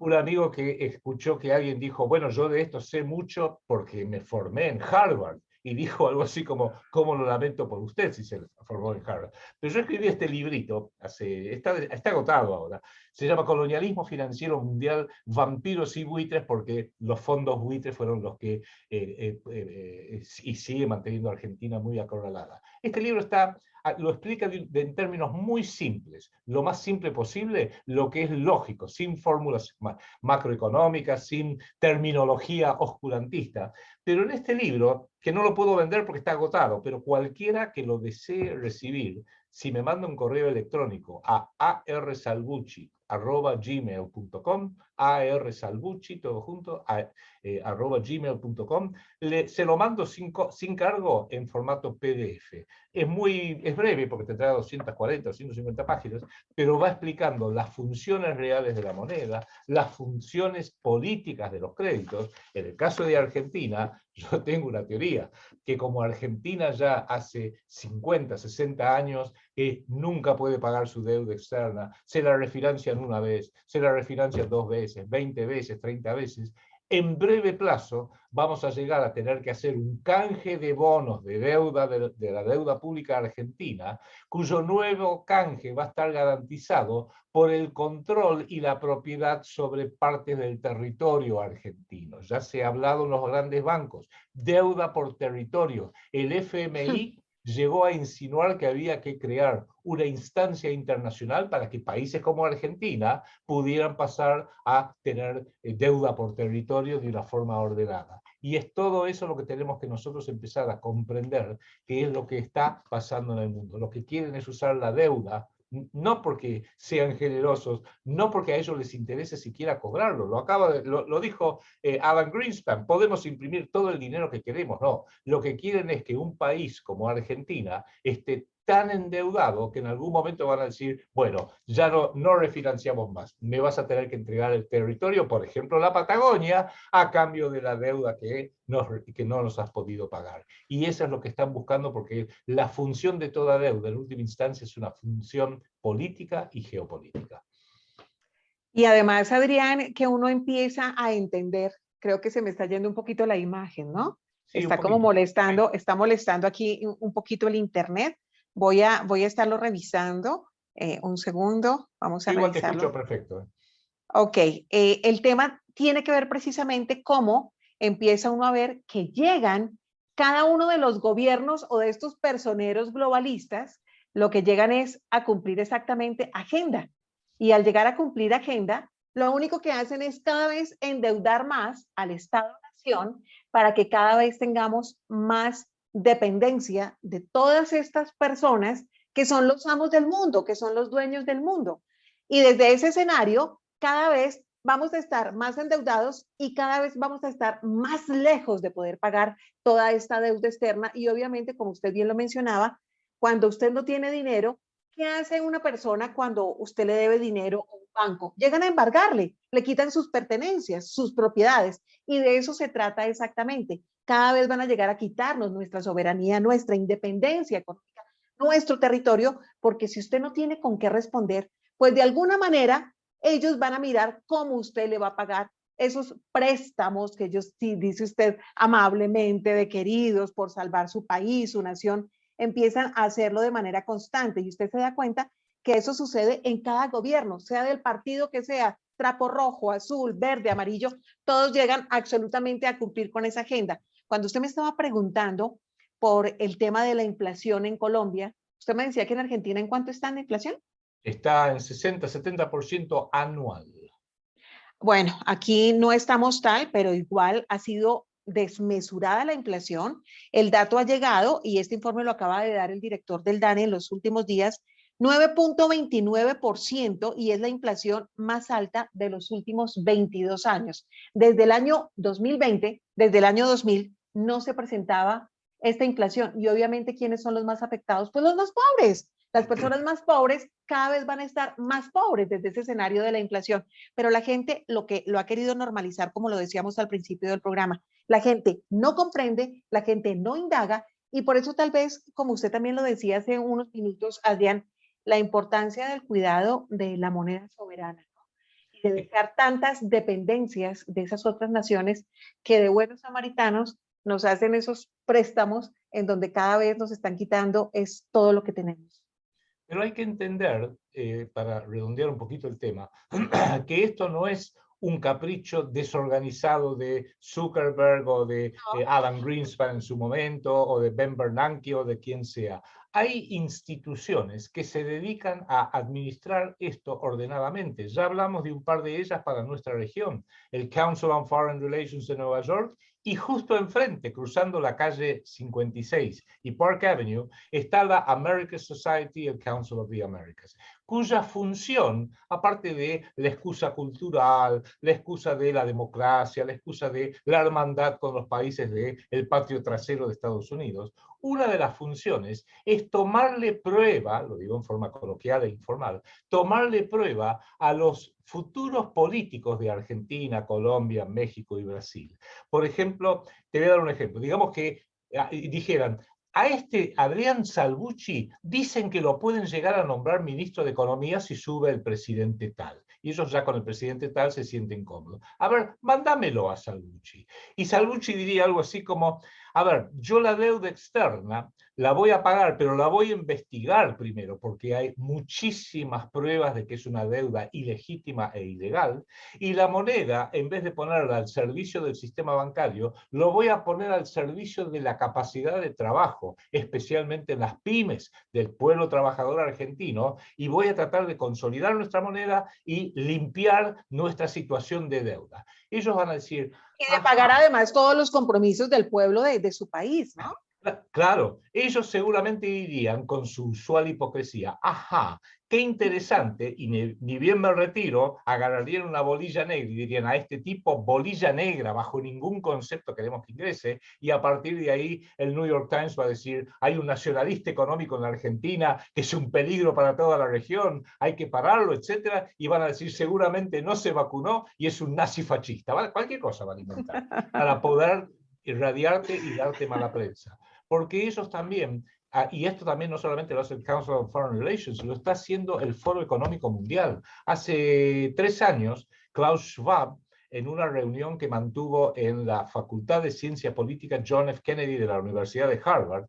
un amigo que escuchó que alguien dijo, bueno, yo de esto sé mucho porque me formé en Harvard. Y dijo algo así como, ¿cómo lo lamento por usted si se formó en Harvard? Pero yo escribí este librito, está agotado ahora, se llama Colonialismo Financiero Mundial, Vampiros y Buitres, porque los fondos buitres fueron los que y sigue manteniendo a Argentina muy acorralada. Este libro lo explica en términos muy simples, lo más simple posible, lo que es lógico, sin fórmulas macroeconómicas, sin terminología oscurantista. Pero en este libro, que no lo puedo vender porque está agotado, pero cualquiera que lo desee recibir, si me manda un correo electrónico a arsalbucci@gmail.com, arsalbucci, todo junto, @gmail.com, se lo mando sin cargo en formato PDF. Es breve porque te trae 240 o 150 páginas, pero va explicando las funciones reales de la moneda, las funciones políticas de los créditos. En el caso de Argentina, yo tengo una teoría, que como Argentina ya hace 50, 60 años que nunca puede pagar su deuda externa, se la refinancian una vez, se la refinancian 2 veces, 20 veces, 30 veces, en breve plazo vamos a llegar a tener que hacer un canje de bonos de deuda de la deuda pública argentina, cuyo nuevo canje va a estar garantizado por el control y la propiedad sobre partes del territorio argentino. Ya se ha hablado en los grandes bancos, deuda por territorio. El FMI llegó a insinuar que había que crear una instancia internacional para que países como Argentina pudieran pasar a tener deuda por territorio de una forma ordenada. Y es todo eso lo que tenemos que nosotros empezar a comprender, que es lo que está pasando en el mundo. Lo que quieren es usar la deuda, no porque sean generosos, no porque a ellos les interese siquiera cobrarlo. Lo dijo Alan Greenspan, podemos imprimir todo el dinero que queremos. No, lo que quieren es que un país como Argentina esté tan endeudado que en algún momento van a decir, bueno, ya no refinanciamos más, me vas a tener que entregar el territorio, por ejemplo la Patagonia, a cambio de la deuda que no nos has podido pagar. Y eso es lo que están buscando, porque la función de toda deuda en última instancia es una función política y geopolítica. Y además, Adrián, que uno empieza a entender, creo que se me está yendo un poquito la imagen, ¿no? Sí, está como molestando, está molestando aquí un poquito el internet. Voy a estarlo revisando. Un segundo, vamos a igual revisarlo. Te escucho perfecto. Ok, el tema tiene que ver precisamente cómo empieza uno a ver que llegan cada uno de los gobiernos o de estos personeros globalistas, lo que llegan es a cumplir exactamente agenda. Y al llegar a cumplir agenda, lo único que hacen es cada vez endeudar más al Estado-Nación para que cada vez tengamos más dependencia de todas estas personas que son los amos del mundo, que son los dueños del mundo. Y desde ese escenario, cada vez vamos a estar más endeudados y cada vez vamos a estar más lejos de poder pagar toda esta deuda externa. Y obviamente, como usted bien lo mencionaba, cuando usted no tiene dinero, ¿qué hace una persona cuando usted le debe dinero a un banco? Llegan a embargarle, le quitan sus pertenencias, sus propiedades, y de eso se trata exactamente. Cada vez van a llegar a quitarnos nuestra soberanía, nuestra independencia económica, nuestro territorio, porque si usted no tiene con qué responder, pues de alguna manera ellos van a mirar cómo usted le va a pagar esos préstamos que ellos, sí, dice usted amablemente, de queridos por salvar su país, su nación, empiezan a hacerlo de manera constante. Y usted se da cuenta que eso sucede en cada gobierno, sea del partido que sea, trapo rojo, azul, verde, amarillo, todos llegan absolutamente a cumplir con esa agenda. Cuando usted me estaba preguntando por el tema de la inflación en Colombia, Usted me decía que en Argentina, ¿en cuánto está la inflación? Está en 60-70% anual. Bueno, aquí no estamos tal, pero igual ha sido desmesurada la inflación. El dato ha llegado, y este informe lo acaba de dar el director del DANE en los últimos días, 9.29%, y es la inflación más alta de los últimos 22 años. Desde el año 2020, desde el año 2000, no se presentaba esta inflación. Y obviamente, ¿quiénes son los más afectados? Pues los más pobres. Las personas más pobres cada vez van a estar más pobres desde ese escenario de la inflación. Pero la gente lo ha querido normalizar, como lo decíamos al principio del programa. La gente no comprende, la gente no indaga, y por eso tal vez, como usted también lo decía hace unos minutos, Adrián, la importancia del cuidado de la moneda soberana, ¿no? Y de dejar tantas dependencias de esas otras naciones que de buenos samaritanos nos hacen esos préstamos en donde cada vez nos están quitando es todo lo que tenemos. Pero hay que entender, para redondear un poquito el tema, que esto no es un capricho desorganizado de Zuckerberg o de Alan Greenspan en su momento, o de Ben Bernanke o de quien sea. Hay instituciones que se dedican a administrar esto ordenadamente. Ya hablamos de un par de ellas para nuestra región. El Council on Foreign Relations de Nueva York, y justo enfrente, cruzando la calle 56 y Park Avenue, está la American Society and Council of the Americas, cuya función, aparte de la excusa cultural, la excusa de la democracia, la excusa de la hermandad con los países del patio trasero de Estados Unidos, una de las funciones es tomarle prueba, lo digo en forma coloquial e informal, tomarle prueba a los futuros políticos de Argentina, Colombia, México y Brasil. Por ejemplo, te voy a dar un ejemplo. Digamos que dijeran, a este Adrián Salvucci dicen que lo pueden llegar a nombrar ministro de Economía si sube el presidente tal. Y ellos ya con el presidente tal se sienten cómodos. A ver, mándamelo a Salvucci. Y Salvucci diría algo así como, a ver, yo la deuda externa la voy a pagar, pero la voy a investigar primero, porque hay muchísimas pruebas de que es una deuda ilegítima e ilegal, y la moneda, en vez de ponerla al servicio del sistema bancario, lo voy a poner al servicio de la capacidad de trabajo, especialmente en las pymes del pueblo trabajador argentino, y voy a tratar de consolidar nuestra moneda y limpiar nuestra situación de deuda. Ellos van a decir... Y de pagar además todos los compromisos del pueblo de su país, ¿no? Claro, ellos seguramente dirían con su usual hipocresía, ajá, qué interesante, y ni bien me retiro, agarrarían una bolilla negra y dirían a este tipo bolilla negra, bajo ningún concepto queremos que ingrese, y a partir de ahí el New York Times va a decir, hay un nacionalista económico en la Argentina que es un peligro para toda la región, hay que pararlo, etcétera, y van a decir seguramente no se vacunó y es un nazi fascista, ¿vale? Cualquier cosa van a inventar para poder irradiarte y darte mala prensa. Porque ellos también, y esto también no solamente lo hace el Council on Foreign Relations, lo está haciendo el Foro Económico Mundial. Hace 3 años, Klaus Schwab, en una reunión que mantuvo en la Facultad de Ciencia Política John F. Kennedy de la Universidad de Harvard,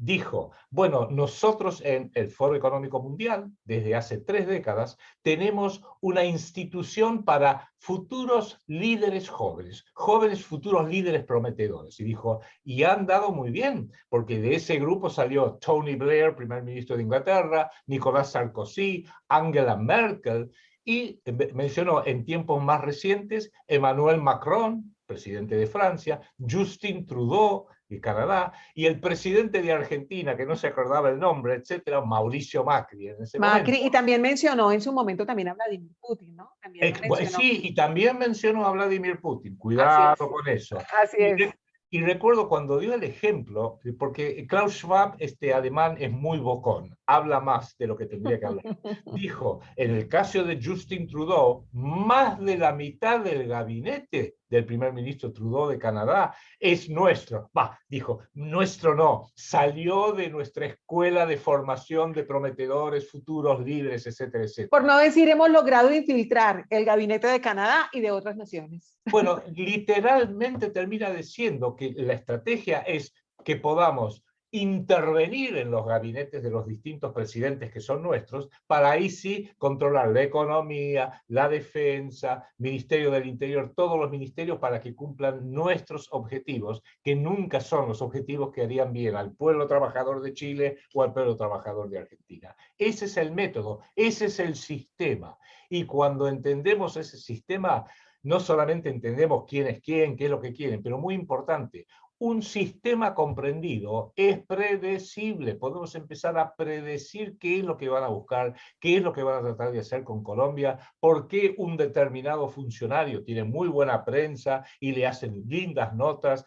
dijo, bueno, nosotros en el Foro Económico Mundial, desde hace 3 décadas, tenemos una institución para futuros líderes jóvenes, jóvenes futuros líderes prometedores. Y dijo, y han dado muy bien, porque de ese grupo salió Tony Blair, primer ministro de Inglaterra, Nicolas Sarkozy, Angela Merkel, y mencionó en tiempos más recientes Emmanuel Macron, presidente de Francia, Justin Trudeau, de Canadá, y el presidente de Argentina, que no se acordaba el nombre, etcétera, Mauricio Macri en ese momento. Y también mencionó en su momento también a Vladimir Putin, ¿no? También sí, y también mencionó a Vladimir Putin. Cuidado con eso. Así es. Y recuerdo cuando dio el ejemplo, porque Klaus Schwab, este alemán, es muy bocón, habla más de lo que tendría que hablar. Dijo, en el caso de Justin Trudeau, más de la mitad del gabinete del primer ministro Trudeau de Canadá es nuestro. Dijo, nuestro no, salió de nuestra escuela de formación de prometedores, futuros líderes, etcétera, etcétera. Por no decir, hemos logrado infiltrar el gabinete de Canadá y de otras naciones. Bueno, literalmente termina diciendo que la estrategia es que podamos intervenir en los gabinetes de los distintos presidentes que son nuestros, para ahí sí controlar la economía, la defensa, Ministerio del Interior, todos los ministerios para que cumplan nuestros objetivos, que nunca son los objetivos que harían bien al pueblo trabajador de Chile o al pueblo trabajador de Argentina. Ese es el método, ese es el sistema. Y cuando entendemos ese sistema, no solamente entendemos quién es quién, qué es lo que quieren, pero muy importante, un sistema comprendido es predecible. Podemos empezar a predecir qué es lo que van a buscar, qué es lo que van a tratar de hacer con Colombia, por qué un determinado funcionario tiene muy buena prensa y le hacen lindas notas,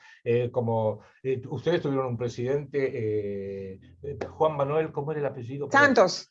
ustedes tuvieron un presidente, Juan Manuel, ¿cómo era el apellido? Santos.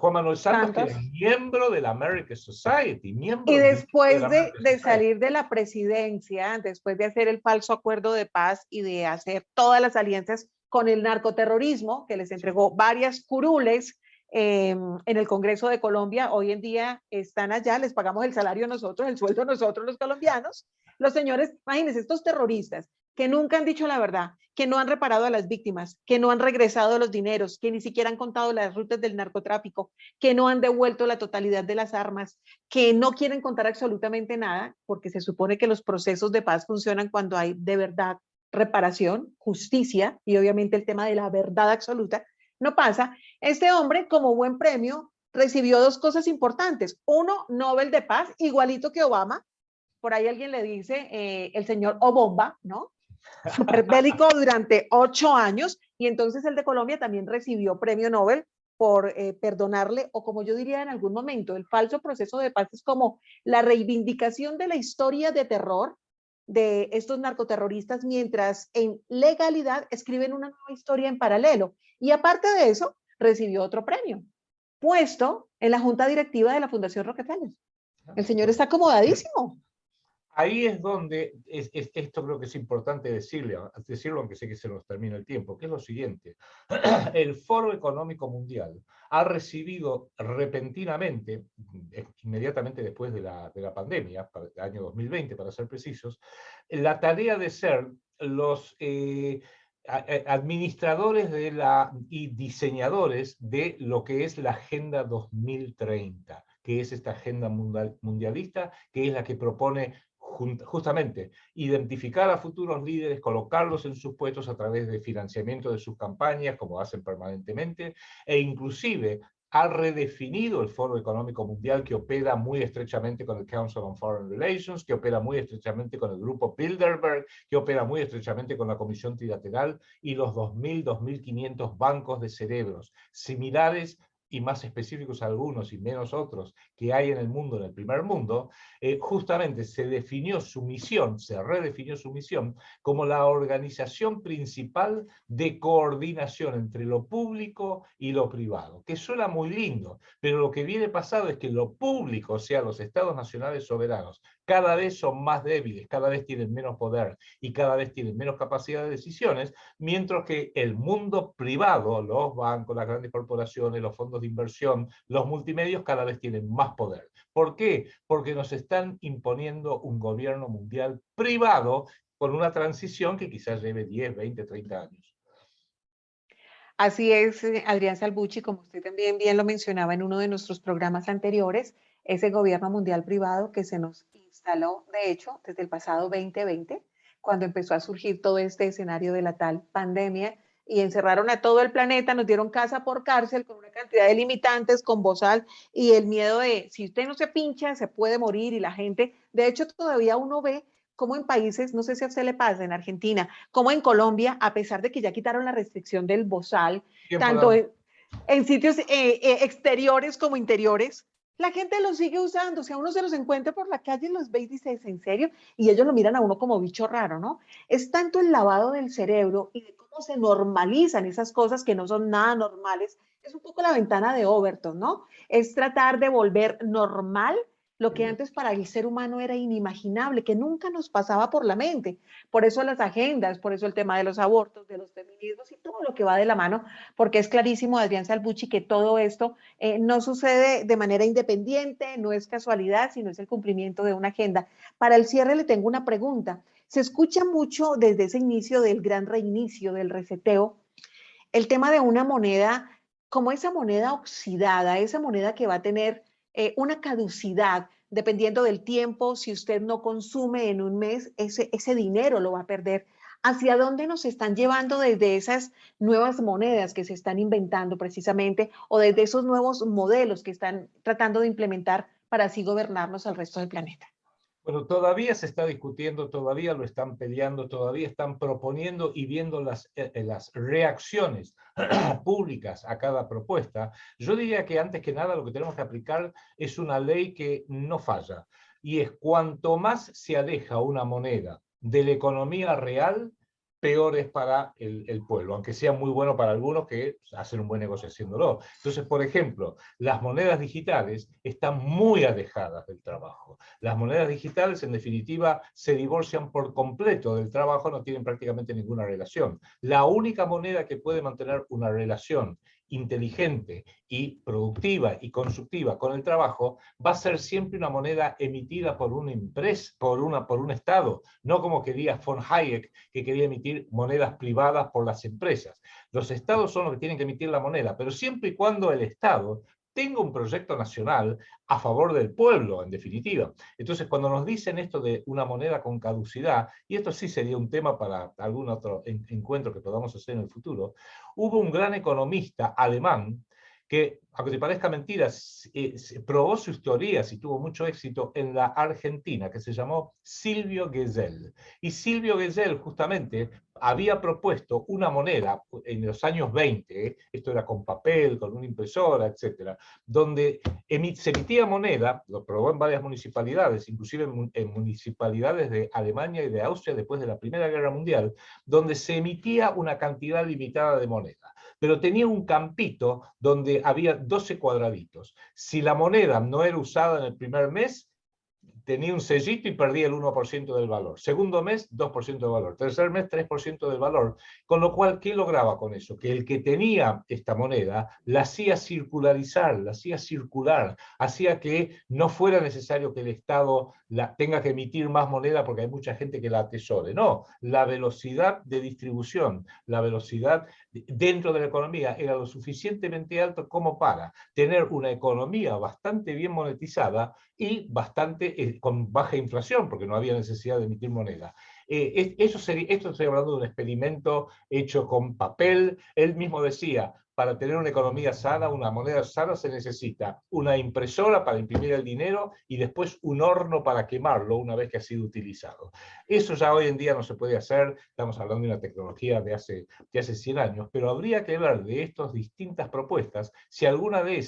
Juan Manuel Santos, que Santos. era miembro de la American Society, Y de después la de American Society. salir de la presidencia, después de hacer el falso acuerdo de paz y de hacer todas las alianzas con el narcoterrorismo, que les entregó varias curules en el Congreso de Colombia, hoy en día están allá, les pagamos el salario nosotros, el sueldo nosotros los colombianos. Los señores, imagínense, estos terroristas que nunca han dicho la verdad, que no han reparado a las víctimas, que no han regresado los dineros, que ni siquiera han contado las rutas del narcotráfico, que no han devuelto la totalidad de las armas, que no quieren contar absolutamente nada, porque se supone que los procesos de paz funcionan cuando hay de verdad reparación, justicia y obviamente el tema de la verdad absoluta, no pasa. Este hombre, como buen premio, recibió dos cosas importantes. Uno, Nobel de Paz, igualito que Obama. Por ahí alguien le dice el señor Obomba, ¿no? Súper bélico durante 8 años. Y entonces el de Colombia también recibió premio Nobel por perdonarle, o como yo diría en algún momento, el falso proceso de paz es como la reivindicación de la historia de terror de estos narcoterroristas, mientras en legalidad escriben una nueva historia en paralelo. Y aparte de eso, recibió otro premio, puesto en la junta directiva de la Fundación Rockefeller. El señor está acomodadísimo. Ahí es donde, esto creo que es importante decirlo, aunque sé que se nos termina el tiempo, que es lo siguiente. El Foro Económico Mundial ha recibido repentinamente, inmediatamente después de la pandemia, el año 2020 para ser precisos, la tarea de ser los administradores y diseñadores de lo que es la Agenda 2030, que es esta agenda mundialista, que es la que propone justamente identificar a futuros líderes, colocarlos en sus puestos a través de financiamiento de sus campañas, como hacen permanentemente, e inclusive ha redefinido el Foro Económico Mundial, que opera muy estrechamente con el Council on Foreign Relations, que opera muy estrechamente con el Grupo Bilderberg, que opera muy estrechamente con la Comisión Trilateral y los 2.000, 2.500 bancos de cerebros similares y más específicos algunos y menos otros que hay en el mundo, en el primer mundo, justamente se redefinió su misión como la organización principal de coordinación entre lo público y lo privado, que suena muy lindo, pero lo que viene pasado es que lo público, o sea, los estados nacionales soberanos, cada vez son más débiles, cada vez tienen menos poder y cada vez tienen menos capacidad de decisiones, mientras que el mundo privado, los bancos, las grandes corporaciones, los fondos de inversión, los multimedios cada vez tienen más poder. ¿Por qué? Porque nos están imponiendo un gobierno mundial privado con una transición que quizás lleve 10, 20, 30 años. Así es, Adrián Salvucci, como usted también bien lo mencionaba en uno de nuestros programas anteriores, ese gobierno mundial privado que se nos instaló, de hecho, desde el pasado 2020, cuando empezó a surgir todo este escenario de la tal pandemia, y encerraron a todo el planeta, nos dieron casa por cárcel con una cantidad de limitantes, con bozal y el miedo de si usted no se pincha, se puede morir, y la gente, de hecho, todavía uno ve como en países, no sé si a usted le pasa, en Argentina, como en Colombia, a pesar de que ya quitaron la restricción del bozal, tanto en sitios exteriores como interiores, la gente los sigue usando. O sea, uno se los encuentra por la calle, los ve y dice, ¿es en serio? Y ellos lo miran a uno como bicho raro, ¿no? Es tanto el lavado del cerebro y de cómo se normalizan esas cosas que no son nada normales. Es un poco la ventana de Overton, ¿no? Es tratar de volver normal lo que antes para el ser humano era inimaginable, que nunca nos pasaba por la mente. Por eso las agendas, por eso el tema de los abortos, de los feminismos y todo lo que va de la mano, porque es clarísimo, Adrián Salvucci, que todo esto no sucede de manera independiente, no es casualidad, sino es el cumplimiento de una agenda. Para el cierre le tengo una pregunta. Se escucha mucho desde ese inicio del gran reinicio, del reseteo, el tema de una moneda como esa moneda oxidada, esa moneda que va a tener una caducidad dependiendo del tiempo. Si usted no consume en un mes, ese dinero lo va a perder. ¿Hacia dónde nos están llevando desde esas nuevas monedas que se están inventando precisamente o desde esos nuevos modelos que están tratando de implementar para así gobernarnos al resto del planeta? Bueno, todavía se está discutiendo, todavía lo están peleando, todavía están proponiendo y viendo las reacciones públicas a cada propuesta. Yo diría que antes que nada lo que tenemos que aplicar es una ley que no falla, y es cuanto más se aleja una moneda de la economía real, peor es para el pueblo, aunque sea muy bueno para algunos que hacen un buen negocio haciéndolo. Entonces, por ejemplo, las monedas digitales están muy alejadas del trabajo. Las monedas digitales, en definitiva, se divorcian por completo del trabajo, no tienen prácticamente ninguna relación. La única moneda que puede mantener una relación inteligente y productiva y constructiva con el trabajo va a ser siempre una moneda emitida por una empresa, por un Estado, no como quería von Hayek, que quería emitir monedas privadas por las empresas. Los Estados son los que tienen que emitir la moneda, pero siempre y cuando el Estado tenga un proyecto nacional a favor del pueblo, en definitiva. Entonces, cuando nos dicen esto de una moneda con caducidad, y esto sí sería un tema para algún otro encuentro que podamos hacer en el futuro, hubo un gran economista alemán que, aunque te parezca mentira, probó sus teorías y tuvo mucho éxito en la Argentina, que se llamó Silvio Gesell. Y Silvio Gesell justamente había propuesto una moneda en los años 20, esto era con papel, con una impresora, etcétera, donde se emitía moneda, lo probó en varias municipalidades, inclusive en municipalidades de Alemania y de Austria después de la Primera Guerra Mundial, donde se emitía una cantidad limitada de moneda, pero tenía un campito donde había 12 cuadraditos. Si la moneda no era usada en el primer mes, tenía un sellito y perdía el 1% del valor. Segundo mes, 2% del valor. Tercer mes, 3% del valor. Con lo cual, ¿qué lograba con eso? Que el que tenía esta moneda la hacía circularizar, la hacía circular, hacía que no fuera necesario que el Estado tenga que emitir más moneda porque hay mucha gente que la atesore. No, la velocidad de distribución, la velocidad dentro de la economía era lo suficientemente alto como para tener una economía bastante bien monetizada y bastante con baja inflación, porque no había necesidad de emitir moneda. Esto estoy hablando de un experimento hecho con papel. Él mismo decía, para tener una economía sana, una moneda sana, se necesita una impresora para imprimir el dinero y después un horno para quemarlo una vez que ha sido utilizado. Eso ya hoy en día no se puede hacer, estamos hablando de una tecnología de hace 100 años, pero habría que ver de estas distintas propuestas si alguna de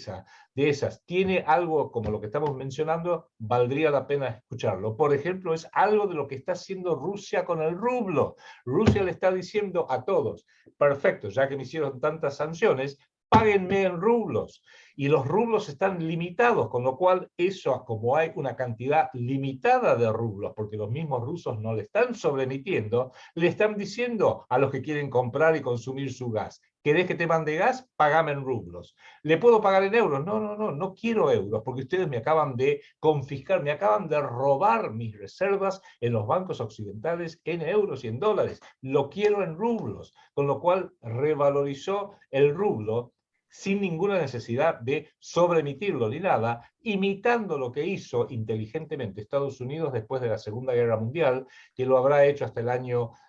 esas tiene algo como lo que estamos mencionando, valdría la pena escucharlo. Por ejemplo, es algo de lo que está haciendo Rusia con el rublo. Rusia le está diciendo a todos, perfecto, ya que me hicieron tantas sanciones, páguenme en rublos. Y los rublos están limitados, con lo cual eso, como hay una cantidad limitada de rublos, porque los mismos rusos no le están sobreemitiendo, le están diciendo a los que quieren comprar y consumir su gas, ¿querés que te mande gas? Págame en rublos. ¿Le puedo pagar en euros? No quiero euros, porque ustedes me acaban de confiscar, me acaban de robar mis reservas en los bancos occidentales en euros y en dólares. Lo quiero en rublos, con lo cual revalorizó el rublo sin ninguna necesidad de sobreemitirlo ni nada, imitando lo que hizo inteligentemente Estados Unidos después de la Segunda Guerra Mundial, que lo habrá hecho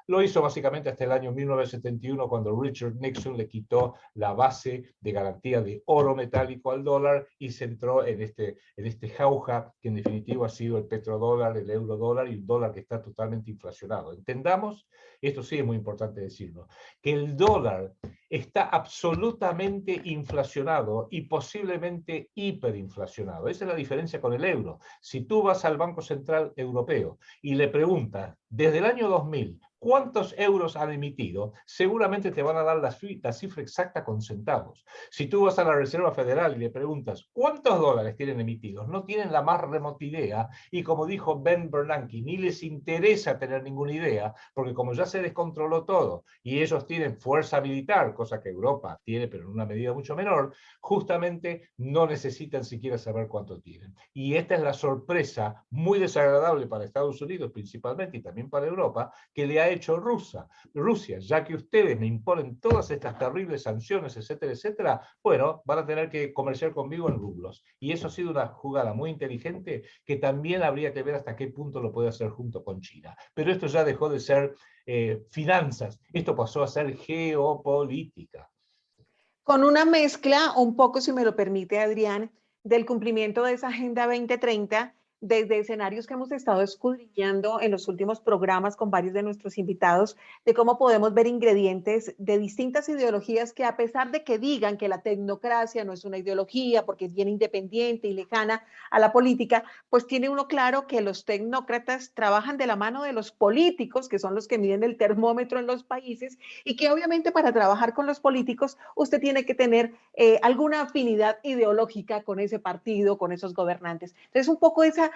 lo hizo básicamente hasta el año 1971, cuando Richard Nixon le quitó la base de garantía de oro metálico al dólar y se entró en este jauja que en definitiva ha sido el petrodólar, el eurodólar y un dólar que está totalmente inflacionado. Entendamos, esto sí es muy importante decirlo, que el dólar está absolutamente inflacionado y posiblemente hiperinflacionado. Esa es la diferencia con el euro. Si tú vas al Banco Central Europeo y le preguntas, desde el año 2000, ¿cuántos euros han emitido? Seguramente te van a dar la cifra exacta con centavos. Si tú vas a la Reserva Federal y le preguntas, ¿cuántos dólares tienen emitidos? No tienen la más remota idea, y como dijo Ben Bernanke, ni les interesa tener ninguna idea, porque como ya se descontroló todo, y ellos tienen fuerza militar, cosa que Europa tiene, pero en una medida mucho menor, justamente no necesitan siquiera saber cuánto tienen. Y esta es la sorpresa muy desagradable para Estados Unidos principalmente, y también para Europa, que le ha ha hecho Rusia, ya que ustedes me imponen todas estas terribles sanciones, etcétera, etcétera, bueno, van a tener que comerciar conmigo en rublos. Y eso ha sido una jugada muy inteligente que también habría que ver hasta qué punto lo puede hacer junto con China. Pero esto ya dejó de ser finanzas, esto pasó a ser geopolítica. Con una mezcla, un poco, si me lo permite, Adrián, del cumplimiento de esa Agenda 2030 desde escenarios que hemos estado escudriñando en los últimos programas con varios de nuestros invitados, de cómo podemos ver ingredientes de distintas ideologías que, a pesar de que digan que la tecnocracia no es una ideología porque es bien independiente y lejana a la política, pues tiene uno claro que los tecnócratas trabajan de la mano de los políticos, que son los que miden el termómetro en los países, y que obviamente para trabajar con los políticos usted tiene que tener alguna afinidad ideológica con ese partido, con esos gobernantes. Entonces, un poco esa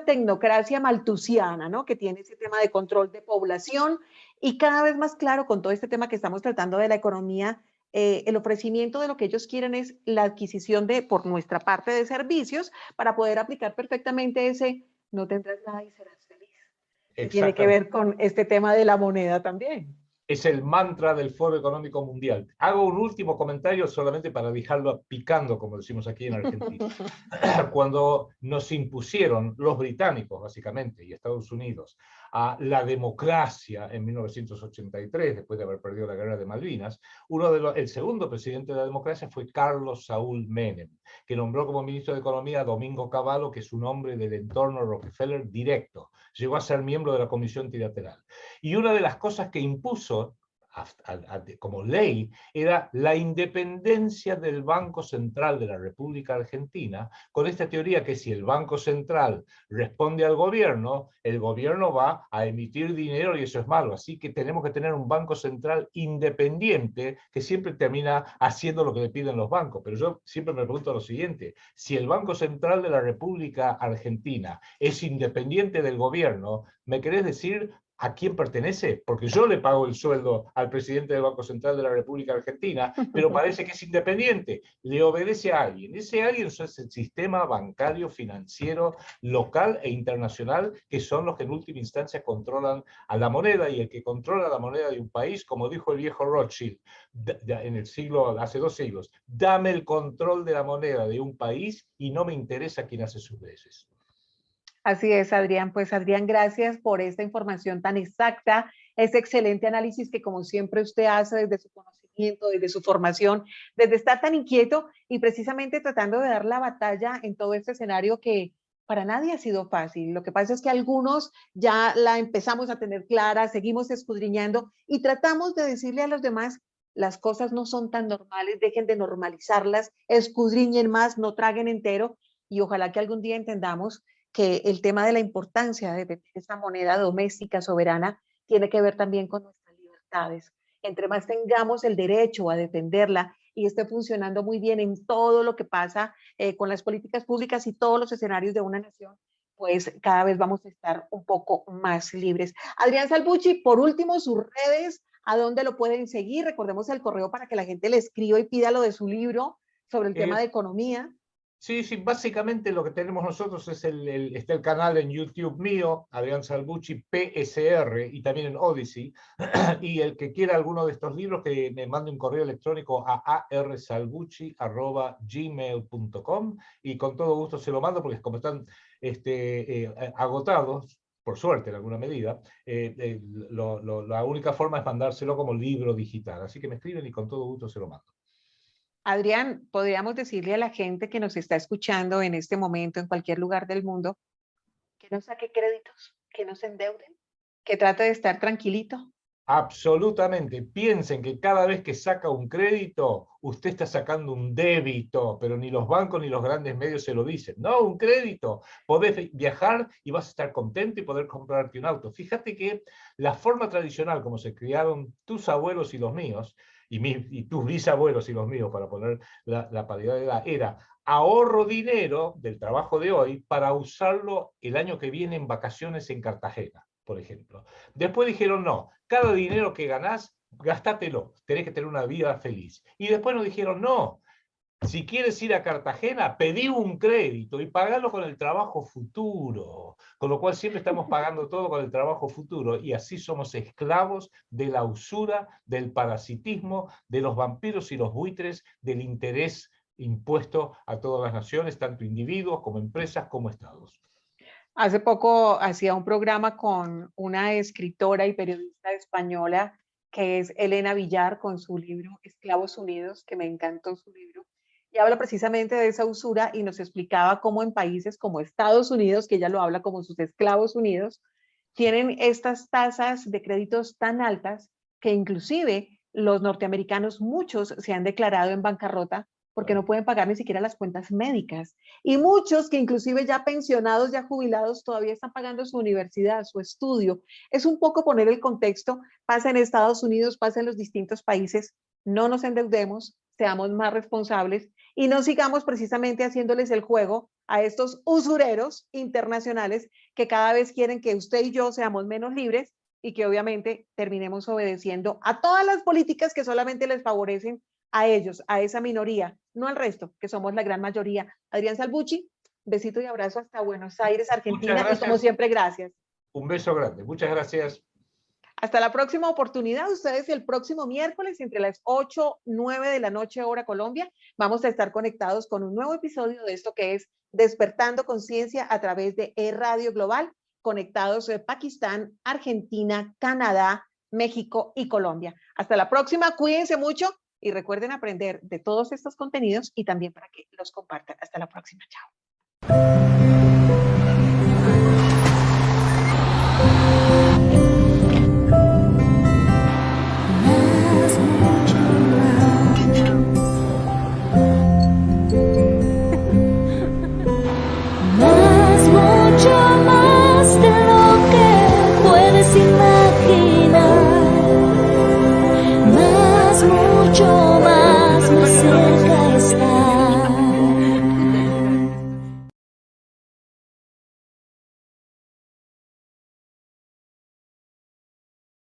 tecnocracia maltusiana, ¿no? Que tiene ese tema de control de población y cada vez más claro con todo este tema que estamos tratando de la economía, el ofrecimiento de lo que ellos quieren es la adquisición de, por nuestra parte, de servicios para poder aplicar perfectamente ese no tendrás nada y serás feliz. Que tiene que ver con este tema de la moneda también. Es el mantra del Foro Económico Mundial. Hago un último comentario solamente para dejarlo picando, como decimos aquí en Argentina. Cuando nos impusieron los británicos, básicamente, y Estados Unidos, a la democracia en 1983, después de haber perdido la guerra de Malvinas, el segundo presidente de la democracia fue Carlos Saúl Menem, que nombró como ministro de Economía a Domingo Cavallo, que es un hombre del entorno Rockefeller directo. Llegó a ser miembro de la Comisión Trilateral. Y una de las cosas que impuso como ley era la independencia del Banco Central de la República Argentina, con esta teoría que si el Banco Central responde al gobierno, el gobierno va a emitir dinero y eso es malo. Así que tenemos que tener un Banco Central independiente que siempre termina haciendo lo que le piden los bancos. Pero yo siempre me pregunto lo siguiente: si el Banco Central de la República Argentina es independiente del gobierno, ¿me querés decir a quién pertenece? Porque yo le pago el sueldo al presidente del Banco Central de la República Argentina, pero parece que es independiente, le obedece a alguien. Ese alguien es el sistema bancario financiero local e internacional, que son los que en última instancia controlan a la moneda, y el que controla la moneda de un país, como dijo el viejo Rothschild hace 2 siglos, dame el control de la moneda de un país y no me interesa quién hace sus leyes. Así es, Adrián. Pues Adrián, gracias por esta información tan exacta, ese excelente análisis que como siempre usted hace desde su conocimiento, desde su formación, desde estar tan inquieto y precisamente tratando de dar la batalla en todo este escenario que para nadie ha sido fácil. Lo que pasa es que algunos ya la empezamos a tener clara, seguimos escudriñando y tratamos de decirle a los demás: las cosas no son tan normales, dejen de normalizarlas, escudriñen más, no traguen entero, y ojalá que algún día entendamos que el tema de la importancia de tener esa moneda doméstica soberana tiene que ver también con nuestras libertades. Entre más tengamos el derecho a defenderla y esté funcionando muy bien en todo lo que pasa con las políticas públicas y todos los escenarios de una nación, pues cada vez vamos a estar un poco más libres. Adrián Salvucci, por último, sus redes, ¿a dónde lo pueden seguir? Recordemos el correo para que la gente le escriba y pida lo de su libro sobre el tema de economía. Sí, básicamente lo que tenemos nosotros es está el canal en YouTube mío, Adrián Salvucci PSR, y también en Odyssey, y el que quiera alguno de estos libros que me mande un correo electrónico a arsalvucci@gmail.com, y con todo gusto se lo mando, porque como están agotados, por suerte en alguna medida, la única forma es mandárselo como libro digital, así que me escriben y con todo gusto se lo mando. Adrián, podríamos decirle a la gente que nos está escuchando en este momento, en cualquier lugar del mundo, que no saque créditos, que no se endeuden, que trate de estar tranquilito. Absolutamente. Piensen que cada vez que saca un crédito, usted está sacando un débito, pero ni los bancos ni los grandes medios se lo dicen. No, un crédito. Podés viajar y vas a estar contento y poder comprarte un auto. Fíjate que la forma tradicional como se criaron tus abuelos y los míos, y tus bisabuelos y los míos, para poner la paridad de edad, era: ahorro dinero del trabajo de hoy para usarlo el año que viene en vacaciones en Cartagena, por ejemplo. Después dijeron: no, cada dinero que ganás, gastátelo, tenés que tener una vida feliz. Y después nos dijeron: no, Si quieres ir a Cartagena, pedí un crédito y pagalo con el trabajo futuro. Con lo cual siempre estamos pagando todo con el trabajo futuro y así somos esclavos de la usura, del parasitismo, de los vampiros y los buitres, del interés impuesto a todas las naciones, tanto individuos como empresas como estados. Hace poco hacía un programa con una escritora y periodista española que es Elena Villar con su libro Esclavos Unidos, que me encantó su libro, y habla precisamente de esa usura y nos explicaba cómo en países como Estados Unidos, que ella lo habla como sus esclavos unidos, tienen estas tasas de créditos tan altas que inclusive los norteamericanos, muchos se han declarado en bancarrota porque no pueden pagar ni siquiera las cuentas médicas. Y muchos que inclusive ya pensionados, ya jubilados, todavía están pagando su universidad, su estudio. Es un poco poner el contexto, pasa en Estados Unidos, pasa en los distintos países, no nos endeudemos, seamos más responsables y no sigamos precisamente haciéndoles el juego a estos usureros internacionales que cada vez quieren que usted y yo seamos menos libres y que obviamente terminemos obedeciendo a todas las políticas que solamente les favorecen a ellos, a esa minoría, no al resto, que somos la gran mayoría. Adrián Salvucci, besito y abrazo hasta Buenos Aires, Argentina, y como siempre, gracias. Un beso grande, muchas gracias. Hasta la próxima oportunidad, ustedes el próximo miércoles entre las 8, 9 de la noche, hora Colombia, vamos a estar conectados con un nuevo episodio de esto que es Despertando Conciencia a través de E-Radio Global, conectados de Pakistán, Argentina, Canadá, México y Colombia. Hasta la próxima, cuídense mucho y recuerden aprender de todos estos contenidos y también para que los compartan. Hasta la próxima, chao.